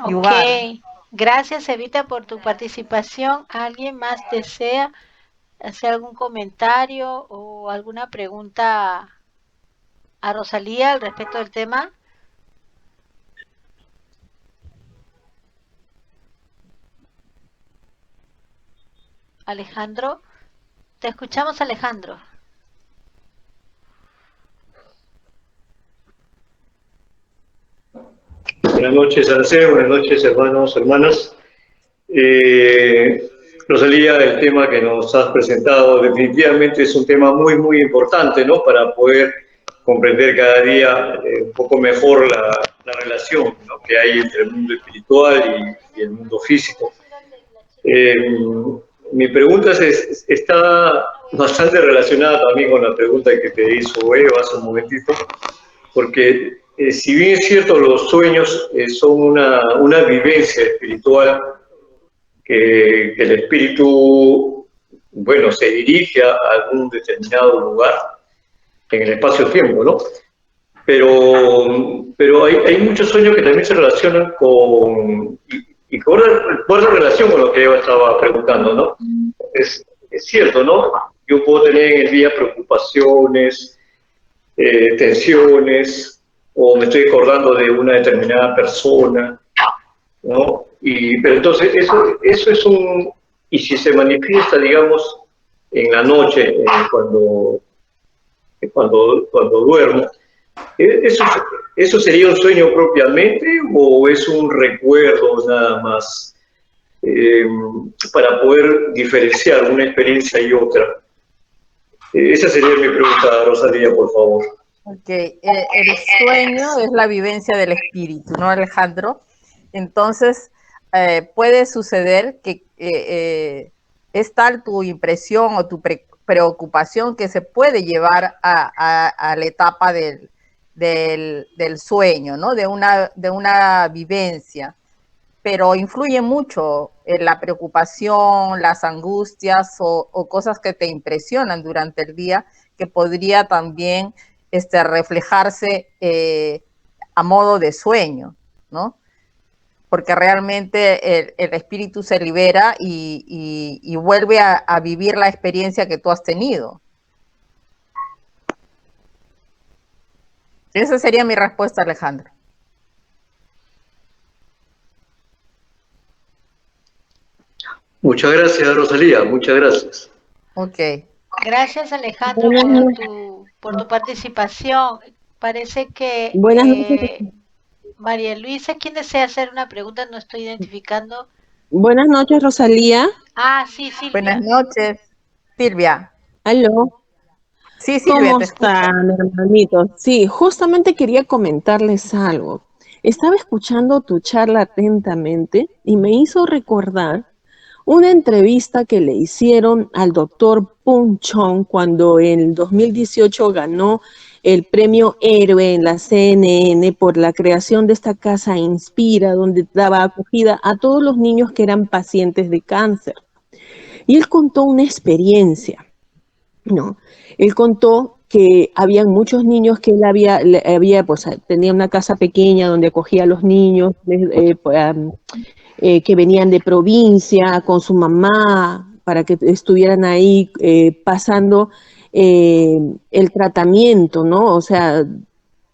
Ok, Igual. gracias Evita por tu participación. ¿Alguien más desea hacer algún comentario o alguna pregunta a Rosalía al respecto del tema? Alejandro, te escuchamos, Alejandro. Buenas noches, Araceli, buenas noches, hermanos, hermanas. Rosalía, el tema que nos has presentado definitivamente es un tema muy, muy importante, ¿no? Para poder comprender cada día un poco mejor la relación, ¿no?, que hay entre el mundo espiritual y el mundo físico. Mi pregunta está bastante relacionada también con la pregunta que te hizo Eva hace un momentito, porque si bien es cierto, los sueños son una vivencia espiritual, que el espíritu, bueno, se dirige a algún determinado lugar en el espacio-tiempo, ¿no? Pero hay muchos sueños que también se relacionan y guarda relación con lo que Eva estaba preguntando, ¿no? Es cierto, ¿no? Yo puedo tener en el día preocupaciones, tensiones, o me estoy acordando de una determinada persona, ¿no? Pero entonces eso es y si se manifiesta, digamos, en la noche, cuando duermo, ¿eso, ¿eso sería un sueño propiamente o es un recuerdo nada más, para poder diferenciar una experiencia y otra? Esa sería mi pregunta, Rosalía, por favor. Ok, el sueño es la vivencia del espíritu, ¿no, Alejandro? Entonces, puede suceder que es tal tu impresión preocupación que se puede llevar a la etapa del sueño, ¿no? De una vivencia, pero influye mucho en la preocupación, las angustias o cosas que te impresionan durante el día, que podría también reflejarse a modo de sueño, ¿no? Porque realmente el espíritu se libera y vuelve a vivir la experiencia que tú has tenido. Esa sería mi respuesta, Alejandro. Muchas gracias, Rosalía, muchas gracias. Ok. Gracias, Alejandro, por tu participación. Parece que Buenas noches. María Luisa, ¿quién desea hacer una pregunta? No estoy identificando. Buenas noches, Rosalía. Ah, sí, Silvia. Buenas noches, Silvia. Aló. Sí, Silvia, ¿Cómo te escucho. están, hermanitos? Sí, justamente quería comentarles algo. Estaba escuchando tu charla atentamente y me hizo recordar una entrevista que le hicieron al doctor Pung Chong cuando en 2018 ganó el premio Héroe en la CNN por la creación de esta casa Inspira, donde daba acogida a todos los niños que eran pacientes de cáncer. Y él contó una experiencia, ¿no? Él contó que habían muchos niños que él pues, tenía una casa pequeña donde acogía a los niños, que venían de provincia con su mamá para que estuvieran ahí pasando el tratamiento, ¿no? O sea,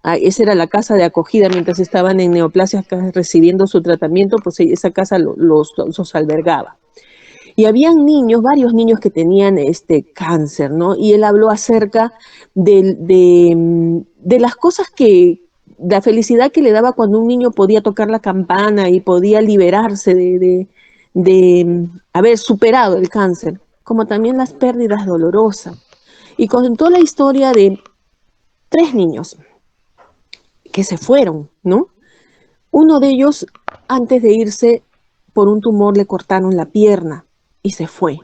esa era la casa de acogida mientras estaban en neoplasias recibiendo su tratamiento, pues esa casa los albergaba. Y habían niños, varios niños que tenían cáncer, ¿no? Y él habló acerca de las cosas la felicidad que le daba cuando un niño podía tocar la campana y podía liberarse de haber superado el cáncer, como también las pérdidas dolorosas. Y contó la historia de 3 niños que se fueron, ¿no? Uno de ellos, antes de irse, por un tumor le cortaron la pierna y se fue.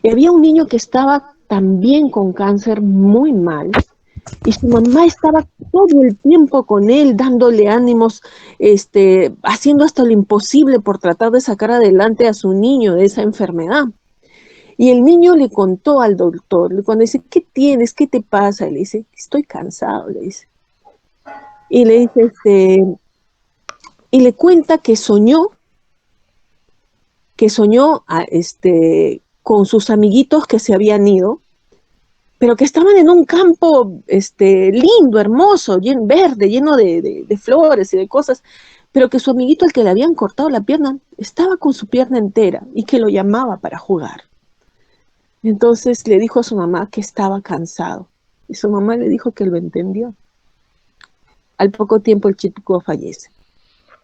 Y había un niño que estaba también con cáncer muy mal y su mamá estaba todo el tiempo con él, dándole ánimos, haciendo hasta lo imposible por tratar de sacar adelante a su niño de esa enfermedad. Y el niño le contó al doctor, cuando dice, ¿qué tienes? ¿Qué te pasa? Y le dice, estoy cansado, le dice. Y le dice, y le cuenta que soñó con sus amiguitos que se habían ido, pero que estaban en un campo lindo, hermoso, verde, lleno de flores y de cosas, pero que su amiguito, al que le habían cortado la pierna, estaba con su pierna entera y que lo llamaba para jugar. Entonces le dijo a su mamá que estaba cansado y su mamá le dijo que lo entendió. Al poco tiempo el chico fallece.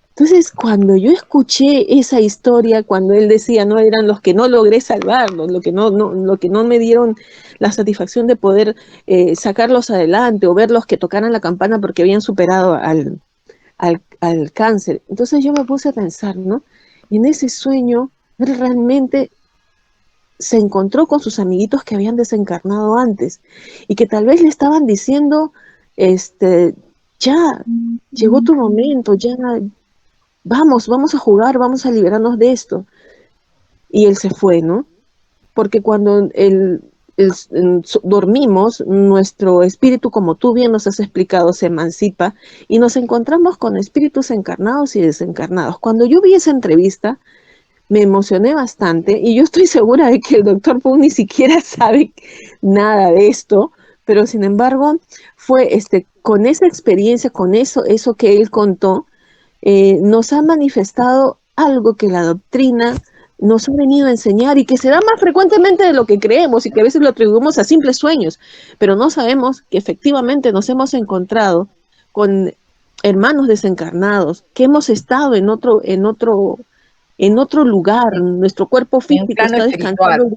Entonces, cuando yo escuché esa historia, cuando él decía, no, eran los que no logré salvarlos, lo que no me dieron la satisfacción de poder sacarlos adelante o verlos que tocaran la campana porque habían superado al cáncer. Entonces yo me puse a pensar, ¿no? Y en ese sueño, él realmente se encontró con sus amiguitos que habían desencarnado antes y que tal vez le estaban diciendo, ya, llegó tu momento, ya... Vamos a jugar, vamos a liberarnos de esto. Y él se fue, ¿no? Porque cuando dormimos, nuestro espíritu, como tú bien nos has explicado, se emancipa y nos encontramos con espíritus encarnados y desencarnados. Cuando yo vi esa entrevista, me emocioné bastante y yo estoy segura de que el doctor Pung ni siquiera sabe nada de esto, pero sin embargo, fue con esa experiencia, con eso que él contó, nos ha manifestado algo que la doctrina nos ha venido a enseñar y que se da más frecuentemente de lo que creemos y que a veces lo atribuimos a simples sueños, pero no sabemos que efectivamente nos hemos encontrado con hermanos desencarnados, que hemos estado en otro lugar, nuestro cuerpo físico está descansando.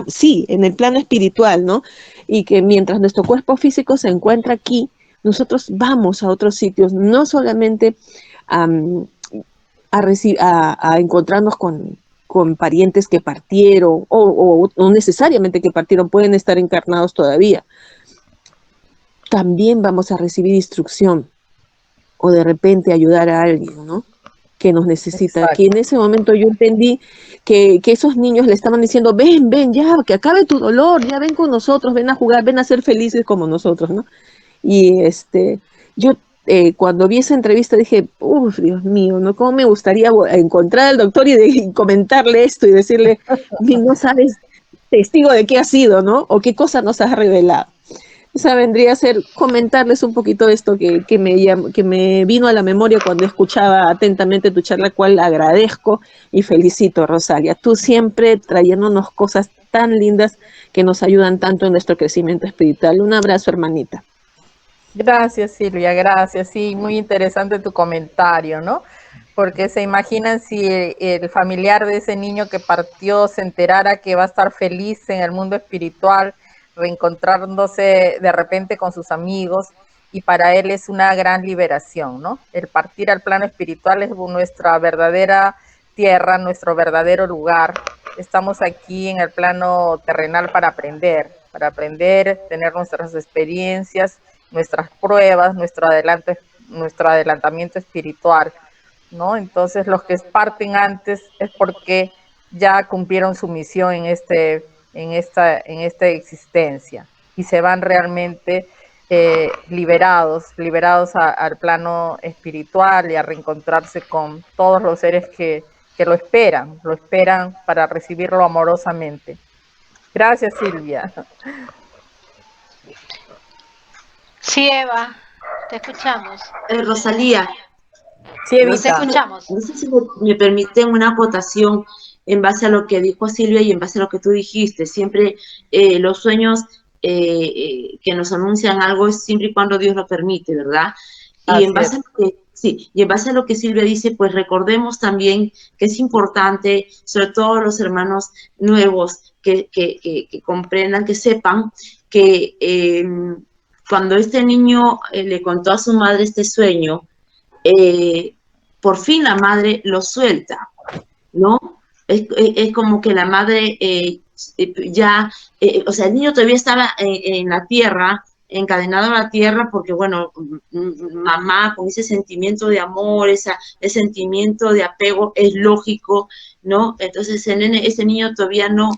Sí, en el plano espiritual, ¿no? Y que mientras nuestro cuerpo físico se encuentra aquí, nosotros vamos a otros sitios, no solamente a encontrarnos con con parientes que partieron, o no necesariamente que partieron, pueden estar encarnados todavía. También vamos a recibir instrucción, o de repente ayudar a alguien, ¿no? Que nos necesita. Exacto. Que en ese momento yo entendí que esos niños le estaban diciendo, ven, ya, que acabe tu dolor, ya ven con nosotros, ven a jugar, ven a ser felices como nosotros, ¿no? Y yo cuando vi esa entrevista dije, uff, Dios mío, ¿no? ¿Cómo me gustaría encontrar al doctor y comentarle esto y decirle, no sabes, testigo de qué ha sido, ¿no? O qué cosa nos has revelado. O sea, vendría a ser comentarles un poquito esto que me vino a la memoria cuando escuchaba atentamente tu charla, cual agradezco y felicito, Rosalia. Tú siempre trayéndonos cosas tan lindas que nos ayudan tanto en nuestro crecimiento espiritual. Un abrazo, hermanita. Gracias, Silvia, gracias. Sí, muy interesante tu comentario, ¿no? Porque se imaginan si el familiar de ese niño que partió se enterara que va a estar feliz en el mundo espiritual, reencontrándose de repente con sus amigos, y para él es una gran liberación, ¿no? El partir al plano espiritual es nuestra verdadera tierra, nuestro verdadero lugar. Estamos aquí en el plano terrenal para aprender, tener nuestras experiencias, nuestras pruebas, nuestro adelantamiento espiritual, ¿no? Entonces los que parten antes es porque ya cumplieron su misión en esta existencia, y se van realmente liberados al plano espiritual, y a reencontrarse con todos los seres que lo esperan para recibirlo amorosamente. Gracias, Silvia. Sí, Eva, te escuchamos. Rosalía, Sí, Evita. Te escuchamos. No sé si me permiten una acotación en base a lo que dijo Silvia y en base a lo que tú dijiste. Siempre los sueños que nos anuncian algo es siempre y cuando Dios lo permite, ¿verdad? Y en base a lo que, sí, y en base a lo que Silvia dice, pues recordemos también que es importante, sobre todo los hermanos nuevos, que comprendan, que sepan que cuando este niño le contó a su madre este sueño, por fin la madre lo suelta, ¿no? Es como que la madre o sea, el niño todavía estaba en la tierra, encadenado a la tierra, porque bueno, mamá con ese sentimiento de amor, ese sentimiento de apego es lógico, ¿no? Entonces ese niño todavía no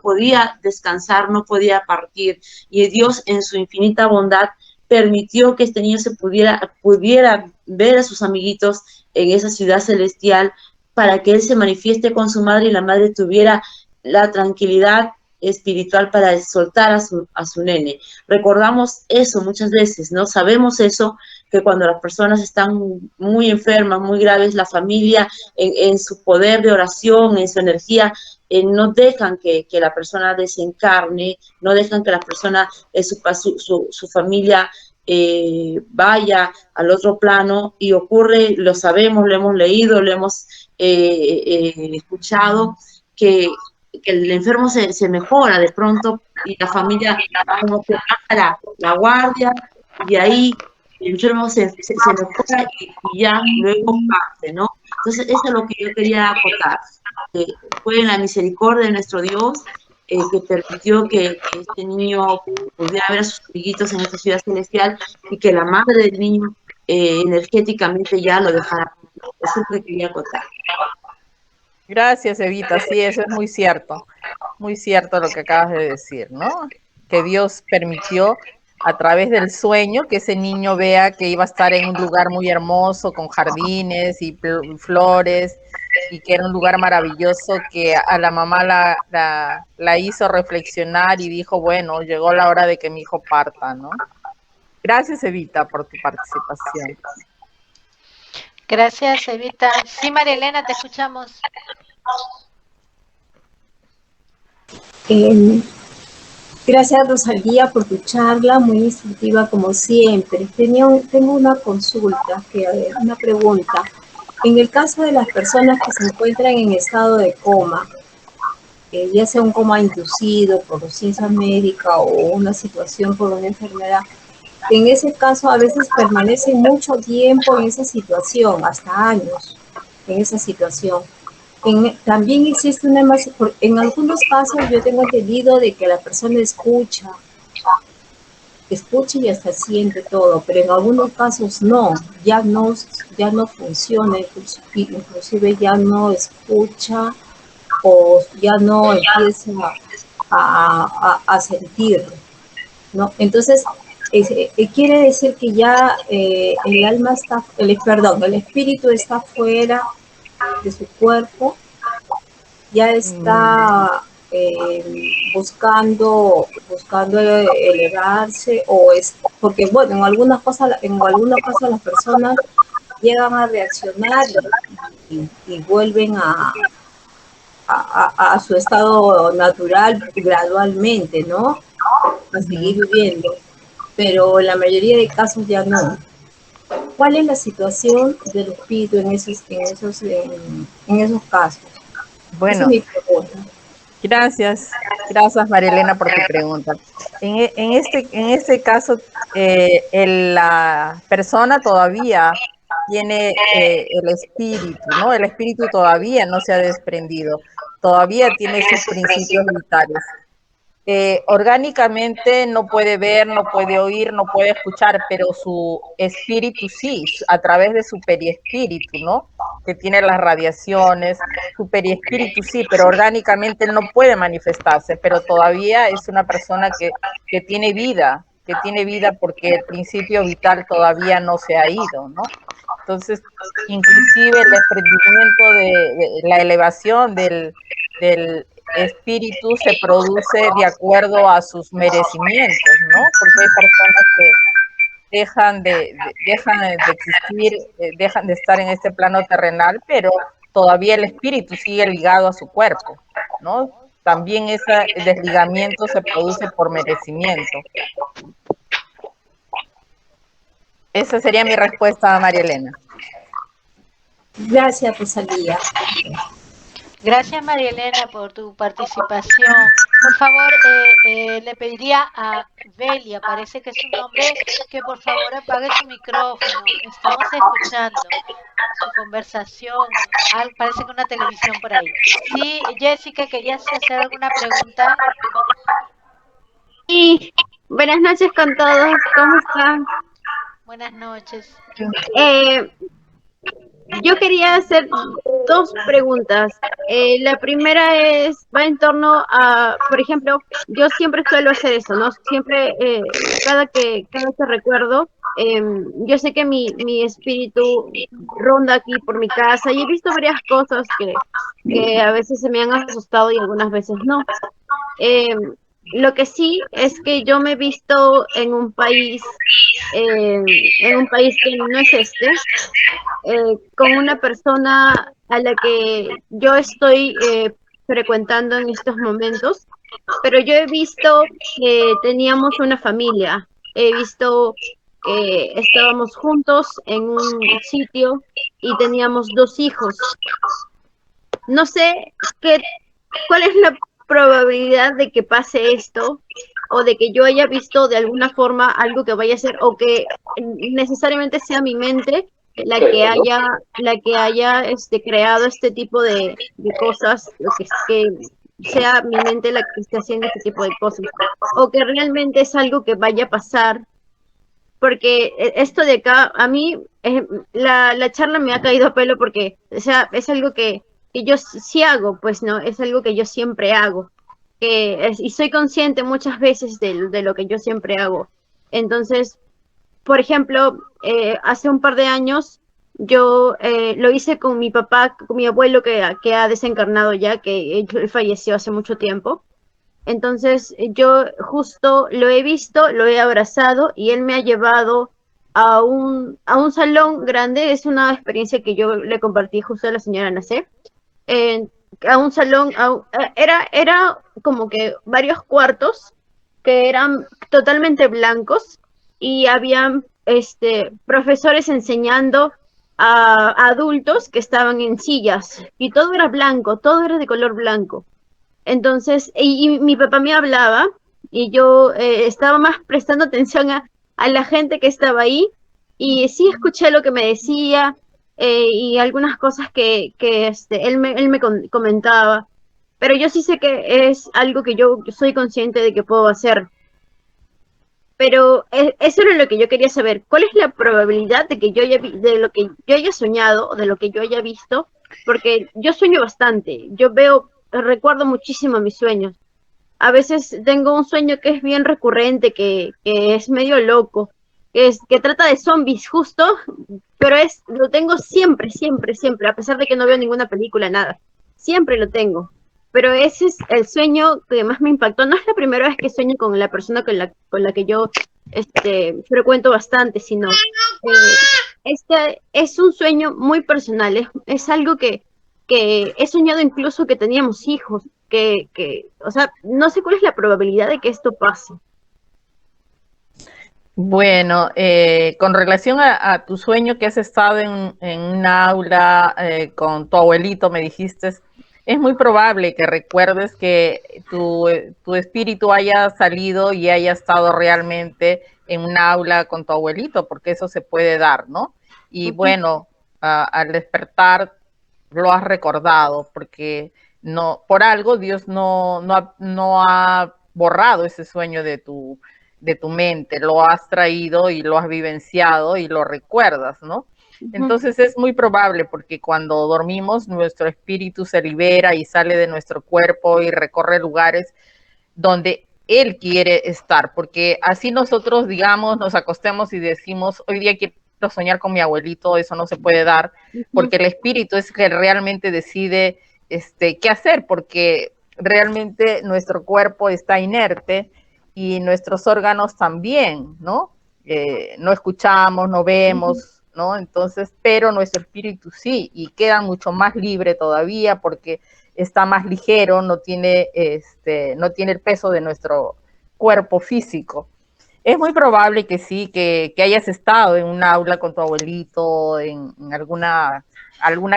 podía descansar, no podía partir, y Dios en su infinita bondad permitió que este niño se pudiera ver a sus amiguitos en esa ciudad celestial, para que él se manifieste con su madre y la madre tuviera la tranquilidad espiritual para soltar a su nene. Recordamos eso muchas veces, ¿no? Sabemos eso, que cuando las personas están muy enfermas, muy graves, la familia en su poder de oración, en su energía, no dejan que la persona desencarne, no dejan que la persona, su familia vaya al otro plano, y ocurre, lo sabemos, lo hemos leído, lo hemos escuchado, que el enfermo se mejora de pronto, y la familia como que baja la guardia, y ahí el enfermo se mejora y ya luego parte, ¿no? Entonces eso es lo que yo quería acotar. Fue en la misericordia de nuestro Dios que permitió que este niño pudiera ver a sus amiguitos en esta ciudad celestial, y que la madre del niño energéticamente ya lo dejara. Eso es lo que quería acotar. Gracias, Evita. Sí, eso es muy cierto lo que acabas de decir, ¿no? Que Dios permitió a través del sueño que ese niño vea que iba a estar en un lugar muy hermoso, con jardines y flores, y que era un lugar maravilloso, que a la mamá la hizo reflexionar y dijo, bueno, llegó la hora de que mi hijo parta, ¿no? Gracias, Evita, por tu participación. Gracias, Evita. Sí, María Elena, te escuchamos. Gracias, Rosalía, por tu charla, muy instructiva como siempre. Tengo una consulta, una pregunta. En el caso de las personas que se encuentran en estado de coma, ya sea un coma inducido por ciencia médica o una situación por una enfermedad, en ese caso a veces permanecen mucho tiempo en esa situación, hasta años en esa situación. también existe en algunos casos yo tengo entendido de que la persona escucha y hasta siente todo, pero en algunos casos ya no funciona, inclusive ya no escucha o ya no empieza a sentir, ¿no? Entonces, quiere decir que ya el alma está, el espíritu está fuera de su cuerpo, ya está buscando elevarse, o es porque bueno, en algunos casos las personas llegan a reaccionar y vuelven a su estado natural gradualmente, ¿no? A seguir viviendo, pero la mayoría de casos ya no. ¿Cuál es la situación del espíritu en esos casos? Esa es Bueno, mi pregunta. gracias María Elena por tu pregunta. En este caso, la persona todavía tiene el espíritu, ¿no? El espíritu todavía no se ha desprendido, todavía tiene sus principios vitales. Orgánicamente no puede ver, no puede oír, no puede escuchar, pero su espíritu sí, a través de su periespíritu, ¿no? Que tiene las radiaciones, su periespíritu sí, pero orgánicamente no puede manifestarse, pero todavía es una persona que tiene vida porque el principio vital todavía no se ha ido, ¿no? Entonces, inclusive el desprendimiento de la elevación del espíritu se produce de acuerdo a sus merecimientos, ¿no? Porque hay personas que dejan de existir, dejan de estar en este plano terrenal, pero todavía el espíritu sigue ligado a su cuerpo, ¿no? También ese desligamiento se produce por merecimiento. Esa sería mi respuesta a María Elena. Gracias, Rosalía. Gracias, María Elena, por tu participación. Por favor, le pediría a Belia, parece que es su nombre, que por favor apague su micrófono. Estamos escuchando su conversación. Parece que una televisión por ahí. Sí, Jessica, ¿querías hacer alguna pregunta? Sí, buenas noches con todos, ¿cómo están? Buenas noches. Yo quería hacer dos preguntas. La primera va en torno a, por ejemplo, yo siempre suelo hacer eso, ¿no? Siempre, cada que recuerdo, yo sé que mi espíritu ronda aquí por mi casa y he visto varias cosas que a veces se me han asustado y algunas veces no. Lo que sí es que yo me he visto en un país que no es este, con una persona a la que yo estoy frecuentando en estos momentos, pero yo he visto que teníamos una familia, he visto que estábamos juntos en un sitio y teníamos 2 hijos. No sé cuál es la probabilidad de que pase esto o de que yo haya visto de alguna forma algo que vaya a ser o que necesariamente sea mi mente la que haya creado este tipo de cosas, que sea mi mente la que esté haciendo este tipo de cosas o que realmente es algo que vaya a pasar, porque esto de acá a mí la charla me ha caído a pelo porque, o sea, es algo que yo sí hago, pues no, es algo que yo siempre hago, y soy consciente muchas veces de lo que yo siempre hago. Entonces, por ejemplo, hace un par de años yo lo hice con mi papá, con mi abuelo que ha desencarnado ya, que él falleció hace mucho tiempo. Entonces yo justo lo he visto, lo he abrazado y él me ha llevado a un salón grande. Es una experiencia que yo le compartí justo a la señora Nacé. A un salón, era como que varios cuartos que eran totalmente blancos y habían profesores enseñando a adultos que estaban en sillas y todo era blanco, todo era de color blanco. Entonces, y mi papá me hablaba y yo estaba más prestando atención a la gente que estaba ahí y sí escuché lo que me decía y algunas cosas que él me comentaba, pero yo sí sé que es algo que yo soy consciente de que puedo hacer. Pero eso era lo que yo quería saber. ¿Cuál es la probabilidad de que de lo que yo haya soñado o de lo que yo haya visto? Porque yo sueño bastante. Recuerdo muchísimo mis sueños. A veces tengo un sueño que es bien recurrente, que es medio loco, que trata de zombies justo, pero lo tengo siempre, siempre, siempre, a pesar de que no veo ninguna película, nada. Siempre lo tengo. Pero ese es el sueño que más me impactó. No es la primera vez que sueño con la persona con la que yo frecuento bastante, sino este es un sueño muy personal. Es algo que he soñado incluso que teníamos hijos, o sea, no sé cuál es la probabilidad de que esto pase. Bueno, con relación a tu sueño que has estado en un aula con tu abuelito, me dijiste, es muy probable que recuerdes que tu espíritu haya salido y haya estado realmente en un aula con tu abuelito, porque eso se puede dar, ¿no? Y bueno, al despertar lo has recordado, porque no, por algo Dios no ha borrado ese sueño de tu mente, lo has traído y lo has vivenciado y lo recuerdas, ¿no? Entonces es muy probable porque cuando dormimos nuestro espíritu se libera y sale de nuestro cuerpo y recorre lugares donde él quiere estar, porque así nosotros, digamos, nos acostemos y decimos, hoy día quiero soñar con mi abuelito, eso no se puede dar, porque el espíritu es que realmente decide qué hacer, porque realmente nuestro cuerpo está inerte y nuestros órganos también, ¿no? No escuchamos, no vemos, ¿no? Entonces, pero nuestro espíritu sí, y queda mucho más libre todavía porque está más ligero, no tiene el peso de nuestro cuerpo físico. Es muy probable que sí, que hayas estado en un aula con tu abuelito, en alguna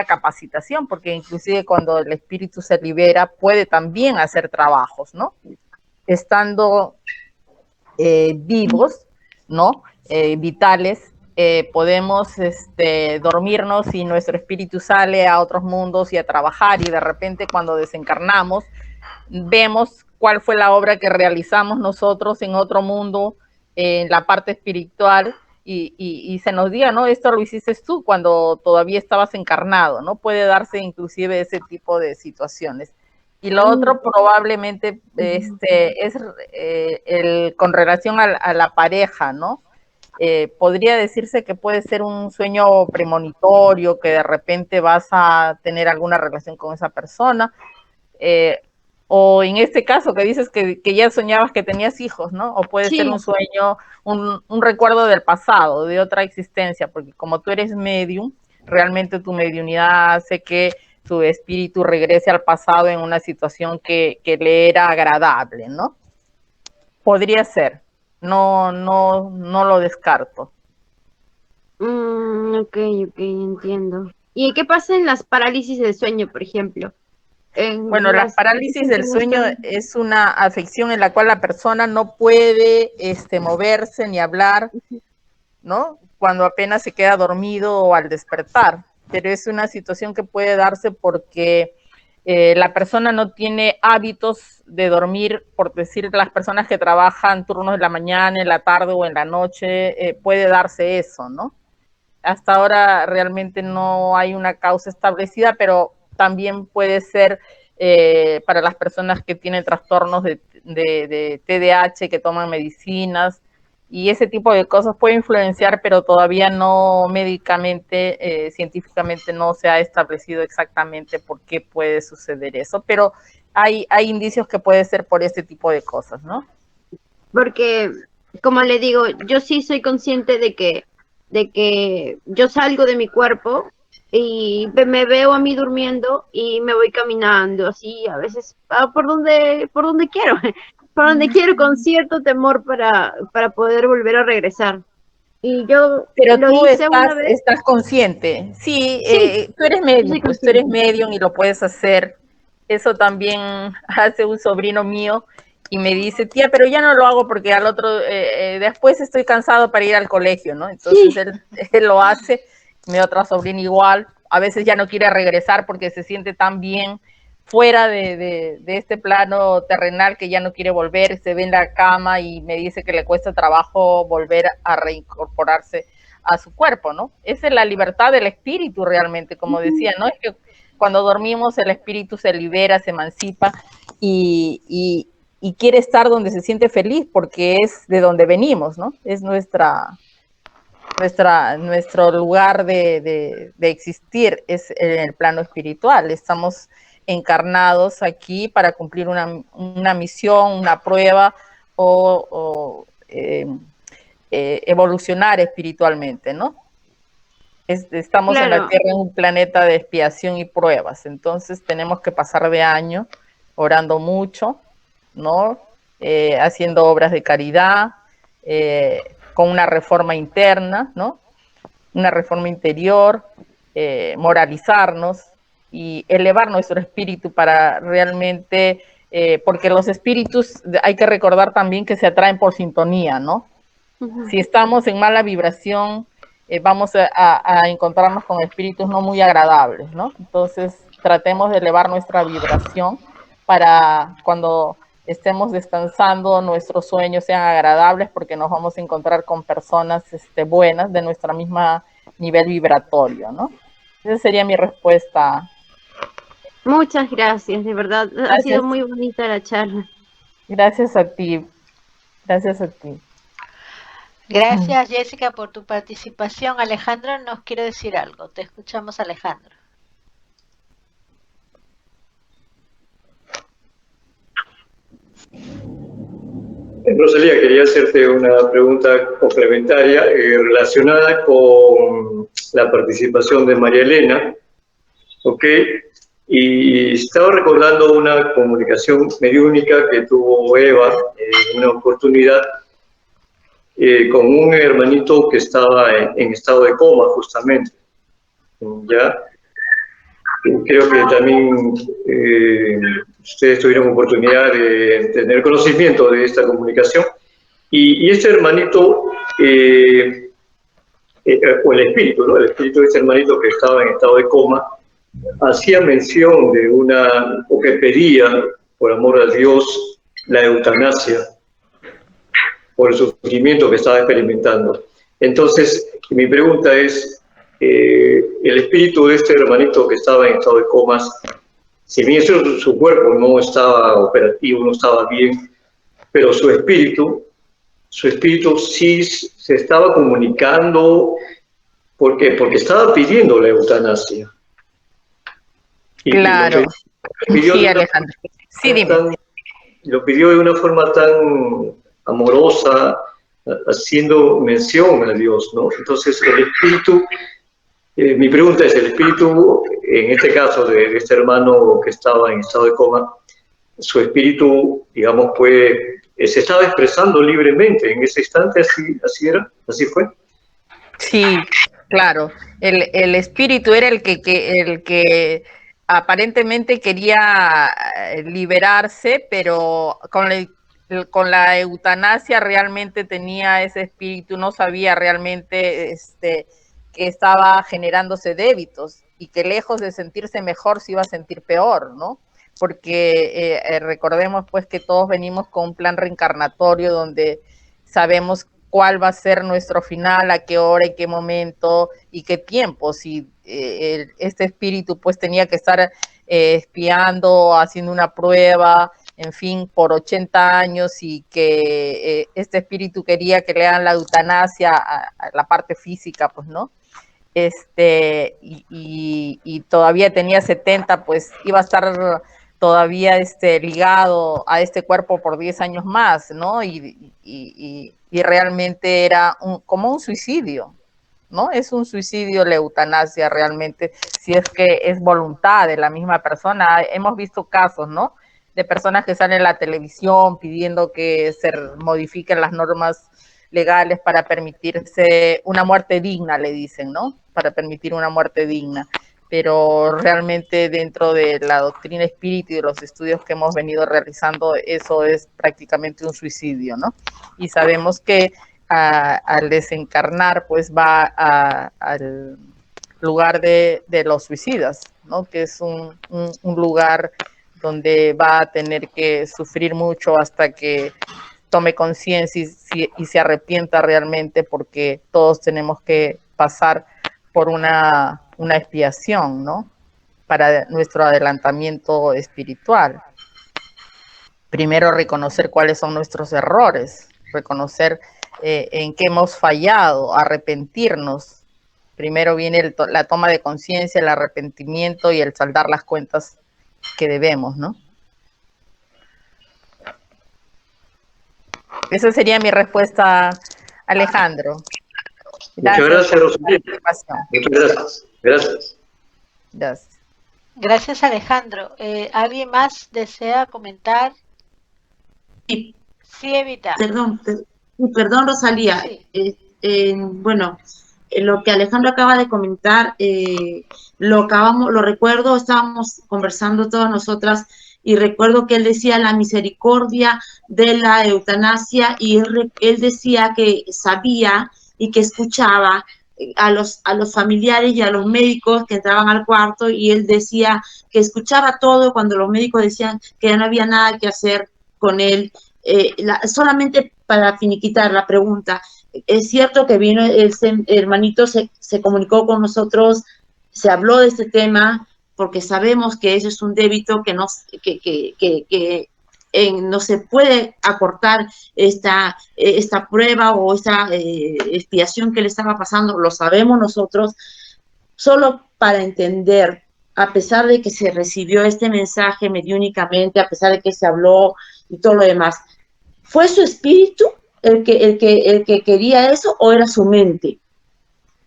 capacitación, porque inclusive cuando el espíritu se libera puede también hacer trabajos, ¿no? Estando vivos, ¿no? Vitales, podemos dormirnos y nuestro espíritu sale a otros mundos y a trabajar, y de repente cuando desencarnamos vemos cuál fue la obra que realizamos nosotros en otro mundo, en la parte espiritual, y se nos diga, ¿no? Esto lo hiciste tú cuando todavía estabas encarnado, ¿no? Puede darse inclusive ese tipo de situaciones. Y lo otro probablemente es con relación a la pareja, ¿no? Podría decirse que puede ser un sueño premonitorio, que de repente vas a tener alguna relación con esa persona, o en este caso que dices que ya soñabas que tenías hijos, ¿no? O puede ser un sueño, un recuerdo del pasado, de otra existencia, porque como tú eres medium, realmente tu mediunidad hace que tu espíritu regrese al pasado en una situación que le era agradable, ¿no? Podría ser, no lo descarto. Ok, entiendo. ¿Y qué pasa en las parálisis del sueño, por ejemplo? Bueno, la parálisis del sueño es una afección en la cual la persona no puede moverse ni hablar, ¿no? Cuando apenas se queda dormido o al despertar. Pero es una situación que puede darse porque la persona no tiene hábitos de dormir, por decir, las personas que trabajan turnos de la mañana, en la tarde o en la noche, puede darse eso, ¿no? Hasta ahora realmente no hay una causa establecida, pero también puede ser para las personas que tienen trastornos de TDAH, que toman medicinas, y ese tipo de cosas puede influenciar, pero todavía no médicamente, científicamente no se ha establecido exactamente por qué puede suceder eso, pero hay indicios que puede ser por ese tipo de cosas, ¿no? Porque, como le digo, yo sí soy consciente de que yo salgo de mi cuerpo y me veo a mí durmiendo y me voy caminando así, a veces por donde quiero, por donde quiero, con cierto temor para poder volver a regresar. Y yo Pero lo tú hice una vez. estás consciente. Sí, Sí, tú eres yo medium, soy pues tú eres consciente. medium y lo puedes hacer. Eso también hace un sobrino mío y me dice, tía, pero ya no lo hago porque después estoy cansado para ir al colegio, ¿no? Entonces Sí, él lo hace Mi otra sobrina igual, a veces ya no quiere regresar porque se siente tan bien fuera de este plano terrenal que ya no quiere volver, se ve en la cama y me dice que le cuesta trabajo volver a reincorporarse a su cuerpo, ¿no? Esa es la libertad del espíritu realmente, como decía, ¿no? Es que cuando dormimos el espíritu se libera, se emancipa y quiere estar donde se siente feliz porque es de donde venimos, ¿no? Es nuestro lugar de existir, es en el plano espiritual. Estamos encarnados aquí para cumplir una misión, una prueba o evolucionar espiritualmente, ¿no? Estamos en la Claro, Tierra en un planeta de expiación y pruebas, entonces tenemos que pasar de año orando mucho, ¿no? Haciendo obras de caridad, con una reforma interna, ¿no? Una reforma interior, moralizarnos y elevar nuestro espíritu para realmente, porque los espíritus hay que recordar también que se atraen por sintonía, ¿no? ujú, Si estamos en mala vibración, vamos a encontrarnos con espíritus no muy agradables, ¿no? Entonces, tratemos de elevar nuestra vibración para cuando estemos descansando, nuestros sueños sean agradables, porque nos vamos a encontrar con personas buenas de nuestra misma nivel vibratorio, ¿no? Esa sería mi respuesta. muchas gracias, de verdad, ha sido Gracias, muy bonita la charla. gracias a ti, gracias a ti. Gracias, Jessica, por tu participación. Alejandro nos quiere decir algo. Te escuchamos, Alejandro. Rosalía, quería hacerte una pregunta complementaria relacionada con la participación de María Elena, ¿ok? Y estaba recordando una comunicación mediúnica que tuvo Eva en una oportunidad con un hermanito que estaba en estado de coma, justamente. ¿Ya? Creo que también ustedes tuvieron oportunidad de tener conocimiento de esta comunicación. Y este hermanito, o el espíritu, ¿no? El espíritu de este hermanito que estaba en estado de coma, hacía mención de o que pedía, por amor a Dios, la eutanasia por el sufrimiento que estaba experimentando. Entonces, mi pregunta es, el espíritu de este hermanito que estaba en estado de comas, si bien su cuerpo no estaba operativo, no estaba bien, pero su espíritu sí se estaba comunicando, ¿por qué? Porque estaba pidiendo la eutanasia. Y Claro, pidió sí, de una Alejandro. Sí, forma dime. lo pidió de una forma tan amorosa, haciendo mención a Dios, ¿no? Entonces, el espíritu, mi pregunta es, el espíritu, en este caso de este hermano que estaba en estado de coma, su espíritu, digamos, se estaba expresando libremente en ese instante, así era, así fue. Sí, claro. El espíritu era el que aparentemente quería liberarse, pero con la eutanasia realmente tenía ese espíritu, no sabía realmente que estaba generándose débitos y que lejos de sentirse mejor se iba a sentir peor, ¿no? Porque recordemos pues que todos venimos con un plan reencarnatorio donde sabemos cuál va a ser nuestro final, a qué hora, en qué momento y qué tiempo. Si este espíritu pues tenía que estar espiando, haciendo una prueba, en fin, por 80 años y que este espíritu quería que le hagan la eutanasia a la parte física, pues, ¿no? Y todavía tenía 70, pues iba a estar todavía ligado a este cuerpo por 10 años más, ¿no? Y realmente era como un suicidio, ¿no? Es un suicidio la eutanasia realmente, si es que es voluntad de la misma persona. Hemos visto casos, ¿no? De personas que salen en la televisión pidiendo que se modifiquen las normas legales para permitirse una muerte digna, le dicen, ¿no? Para permitir una muerte digna. Pero realmente dentro de la doctrina espírita y de los estudios que hemos venido realizando, eso es prácticamente un suicidio, ¿no? Y sabemos que al desencarnar, pues va lugar de los suicidas, ¿no? Que es un lugar donde va a tener que sufrir mucho hasta que tome conciencia y se arrepienta realmente, porque todos tenemos que pasar por una expiación, ¿no? Para nuestro adelantamiento espiritual. Primero reconocer cuáles son nuestros errores, reconocer en qué hemos fallado, arrepentirnos. Primero viene la toma de conciencia, el arrepentimiento y el saldar las cuentas que debemos, ¿no? Esa sería mi respuesta, Alejandro. Muchas gracias, Rosalía. Muchas gracias. Gracias. Gracias. Gracias, Alejandro. ¿Alguien más desea comentar? Sí. Sí, Evita. Perdón, Rosalía. Sí. Bueno, lo que Alejandro acaba de comentar, lo recuerdo, estábamos conversando todas nosotras y recuerdo que él decía la misericordia de la eutanasia y él decía que sabía y que escuchaba a los familiares y a los médicos que entraban al cuarto, y él decía que escuchaba todo cuando los médicos decían que ya no había nada que hacer con él. Solamente para finiquitar la pregunta, es cierto que vino ese hermanito, se comunicó con nosotros, se habló de este tema, porque sabemos que eso es un débito que no se puede acortar esta prueba o esta expiación que le estaba pasando, lo sabemos nosotros. Solo para entender, a pesar de que se recibió este mensaje mediúnicamente, a pesar de que se habló y todo lo demás, ¿fue su espíritu el que quería eso o era su mente?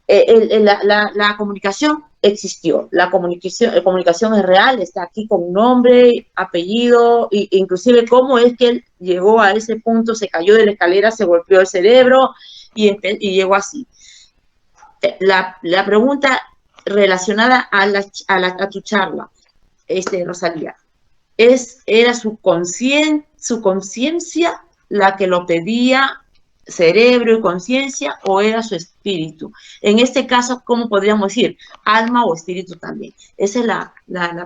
La comunicación existió, la comunicación es real, está aquí con nombre, apellido, e inclusive cómo es que él llegó a ese punto, se cayó de la escalera, se golpeó el cerebro y llegó así. La pregunta relacionada a tu charla, Rosalía, ¿era su conciencia la que lo pedía, cerebro y conciencia, o era su espíritu? En este caso, ¿cómo podríamos decir? Alma o espíritu también. Esa es la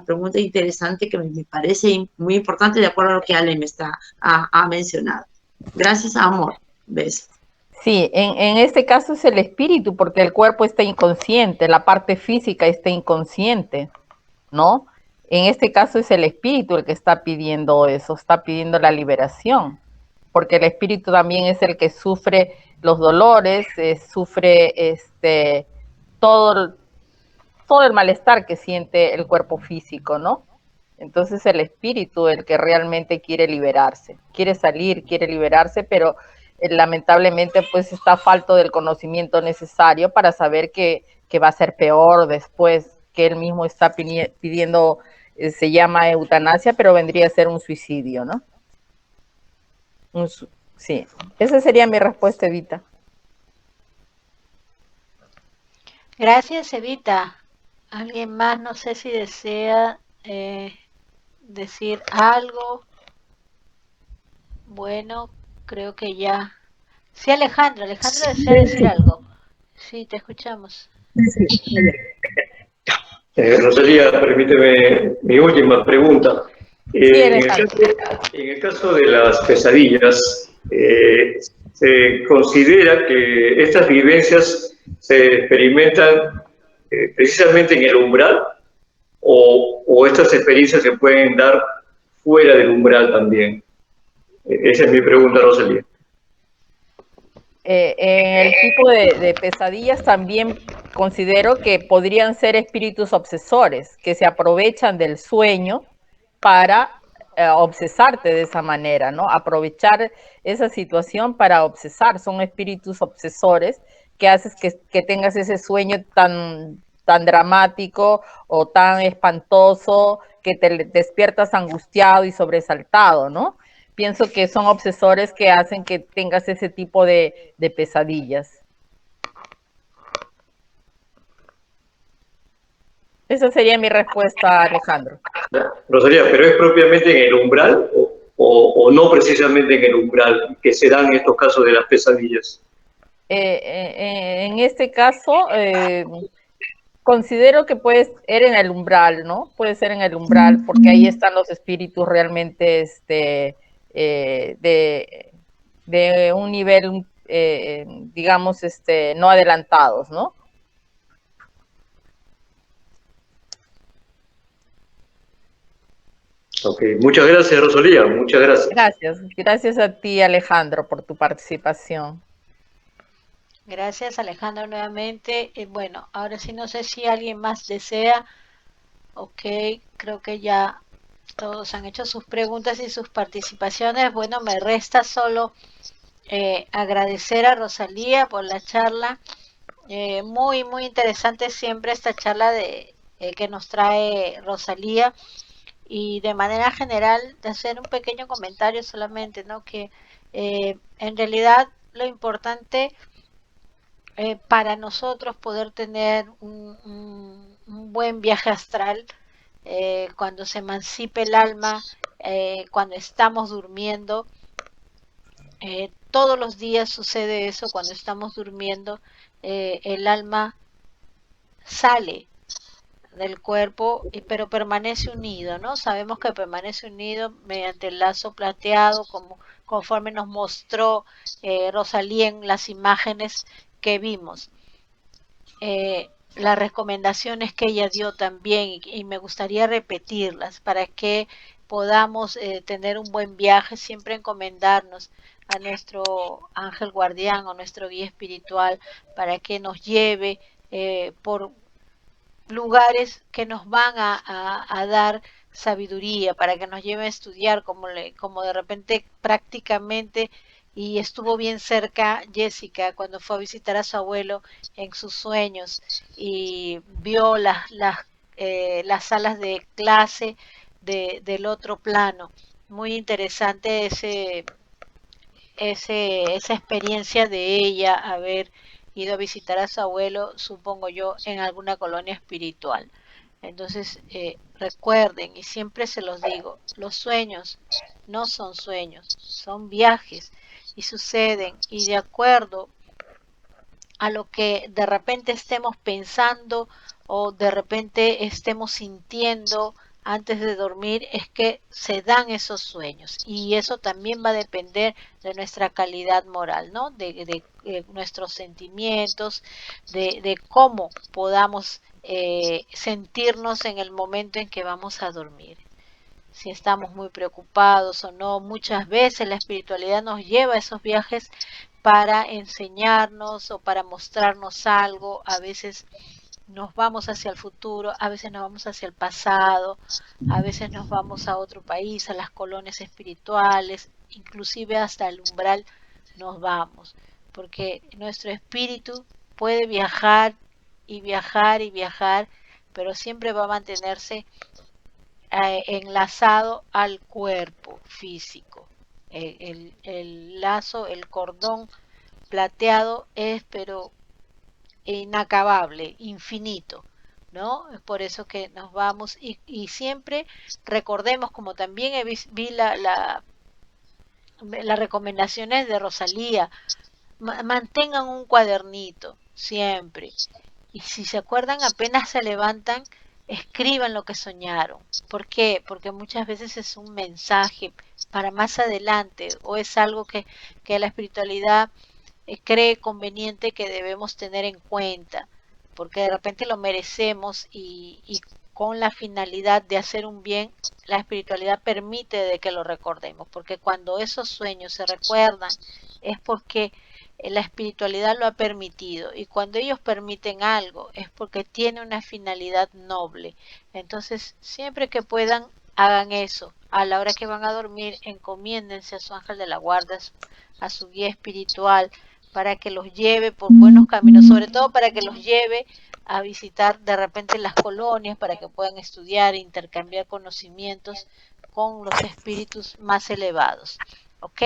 pregunta interesante que me parece muy importante, de acuerdo a lo que Ale me ha mencionado. Gracias, amor. Besos. Sí, en este caso es el espíritu, porque el cuerpo está inconsciente, la parte física está inconsciente, ¿no? En este caso es el espíritu el que está pidiendo eso, está pidiendo la liberación, porque el espíritu también es el que sufre los dolores, sufre todo el malestar que siente el cuerpo físico, ¿no? Entonces el espíritu el que realmente quiere liberarse, quiere salir, quiere liberarse, pero lamentablemente pues está falto del conocimiento necesario para saber que va a ser peor después, que él mismo está pidiendo, se llama eutanasia, pero vendría a ser un suicidio, ¿no? Sí, esa sería mi respuesta, Evita. Gracias, Evita. ¿Alguien más? No sé si desea decir algo. Bueno, creo que ya. Sí, Alejandro desea decir algo. Sí, te escuchamos. Rosalía, permíteme mi última pregunta. En el caso de las pesadillas, ¿se considera que estas vivencias se experimentan precisamente en el umbral, o estas experiencias se pueden dar fuera del umbral también? Esa es mi pregunta, Rosalía. En el tipo de pesadillas también considero que podrían ser espíritus obsesores, que se aprovechan del sueño para obsesarte de esa manera, ¿no? Aprovechar esa situación para obsesar. Son espíritus obsesores que haces que tengas ese sueño tan dramático o tan espantoso que te despiertas angustiado y sobresaltado, ¿no? Pienso que son obsesores que hacen que tengas ese tipo de pesadillas. Esa sería mi respuesta, Alejandro. Rosalía, ¿pero es propiamente en el umbral o no precisamente en el umbral que se dan estos casos de las pesadillas? En este caso, considero que puede ser en el umbral, ¿no? Puede ser en el umbral, porque ahí están los espíritus realmente de un nivel, digamos, no adelantados, ¿no? Ok, muchas gracias, Rosalía, muchas gracias. Gracias. Gracias a ti, Alejandro, por tu participación. Gracias, Alejandro, nuevamente. Bueno, ahora sí no sé si alguien más desea. Ok, creo que ya todos han hecho sus preguntas y sus participaciones. Bueno, me resta solo agradecer a Rosalía por la charla. Muy, muy interesante siempre esta charla que nos trae Rosalía. Y de manera general, de hacer un pequeño comentario solamente, ¿no? Que en realidad lo importante para nosotros poder tener un buen viaje astral, cuando se emancipe el alma, cuando estamos durmiendo, todos los días sucede eso, cuando estamos durmiendo, el alma sale del cuerpo, pero permanece unido, ¿no? Sabemos que permanece unido mediante el lazo plateado, conforme nos mostró Rosalía en las imágenes que vimos. Las recomendaciones que ella dio también, y me gustaría repetirlas para que podamos tener un buen viaje, siempre encomendarnos a nuestro ángel guardián o nuestro guía espiritual para que nos lleve por lugares que nos van a dar sabiduría, para que nos lleve a estudiar como de repente prácticamente, y estuvo bien cerca Jessica cuando fue a visitar a su abuelo en sus sueños y vio las salas de clase del otro plano. Muy interesante esa experiencia de ella haber ido a visitar a su abuelo, supongo yo, en alguna colonia espiritual. Entonces, recuerden, y siempre se los digo, los sueños no son sueños, son viajes y suceden, y de acuerdo a lo que de repente estemos pensando o de repente estemos sintiendo antes de dormir, es que se dan esos sueños, y eso también va a depender de nuestra calidad moral, ¿no? De nuestros sentimientos, de cómo podamos sentirnos en el momento en que vamos a dormir. Si estamos muy preocupados o no, muchas veces la espiritualidad nos lleva a esos viajes para enseñarnos o para mostrarnos algo. A veces nos vamos hacia el futuro, a veces nos vamos hacia el pasado, a veces nos vamos a otro país, a las colonias espirituales, inclusive hasta el umbral nos vamos, porque nuestro espíritu puede viajar y viajar y viajar, pero siempre va a mantenerse enlazado al cuerpo físico. El lazo, el cordón plateado es pero inacabable, infinito, ¿no? Es por eso que nos vamos y siempre recordemos, como también vi las recomendaciones de Rosalía, mantengan un cuadernito siempre, y si se acuerdan apenas se levantan, escriban lo que soñaron. ¿Por qué? Porque muchas veces es un mensaje para más adelante, o es algo que la espiritualidad cree conveniente que debemos tener en cuenta, porque de repente lo merecemos, y con la finalidad de hacer un bien, la espiritualidad permite de que lo recordemos, porque cuando esos sueños se recuerdan es porque la espiritualidad lo ha permitido, y cuando ellos permiten algo es porque tiene una finalidad noble. Entonces, siempre que puedan, hagan eso. A la hora que van a dormir, encomiéndense a su ángel de la guarda, a su guía espiritual, para que los lleve por buenos caminos, sobre todo para que los lleve a visitar de repente las colonias, para que puedan estudiar e intercambiar conocimientos con los espíritus más elevados. ¿Ok?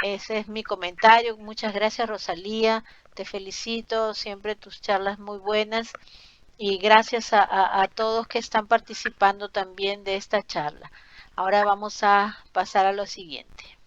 Ese es mi comentario. Muchas gracias, Rosalía. Te felicito, siempre tus charlas muy buenas, y gracias a todos que están participando también de esta charla. Ahora vamos a pasar a lo siguiente.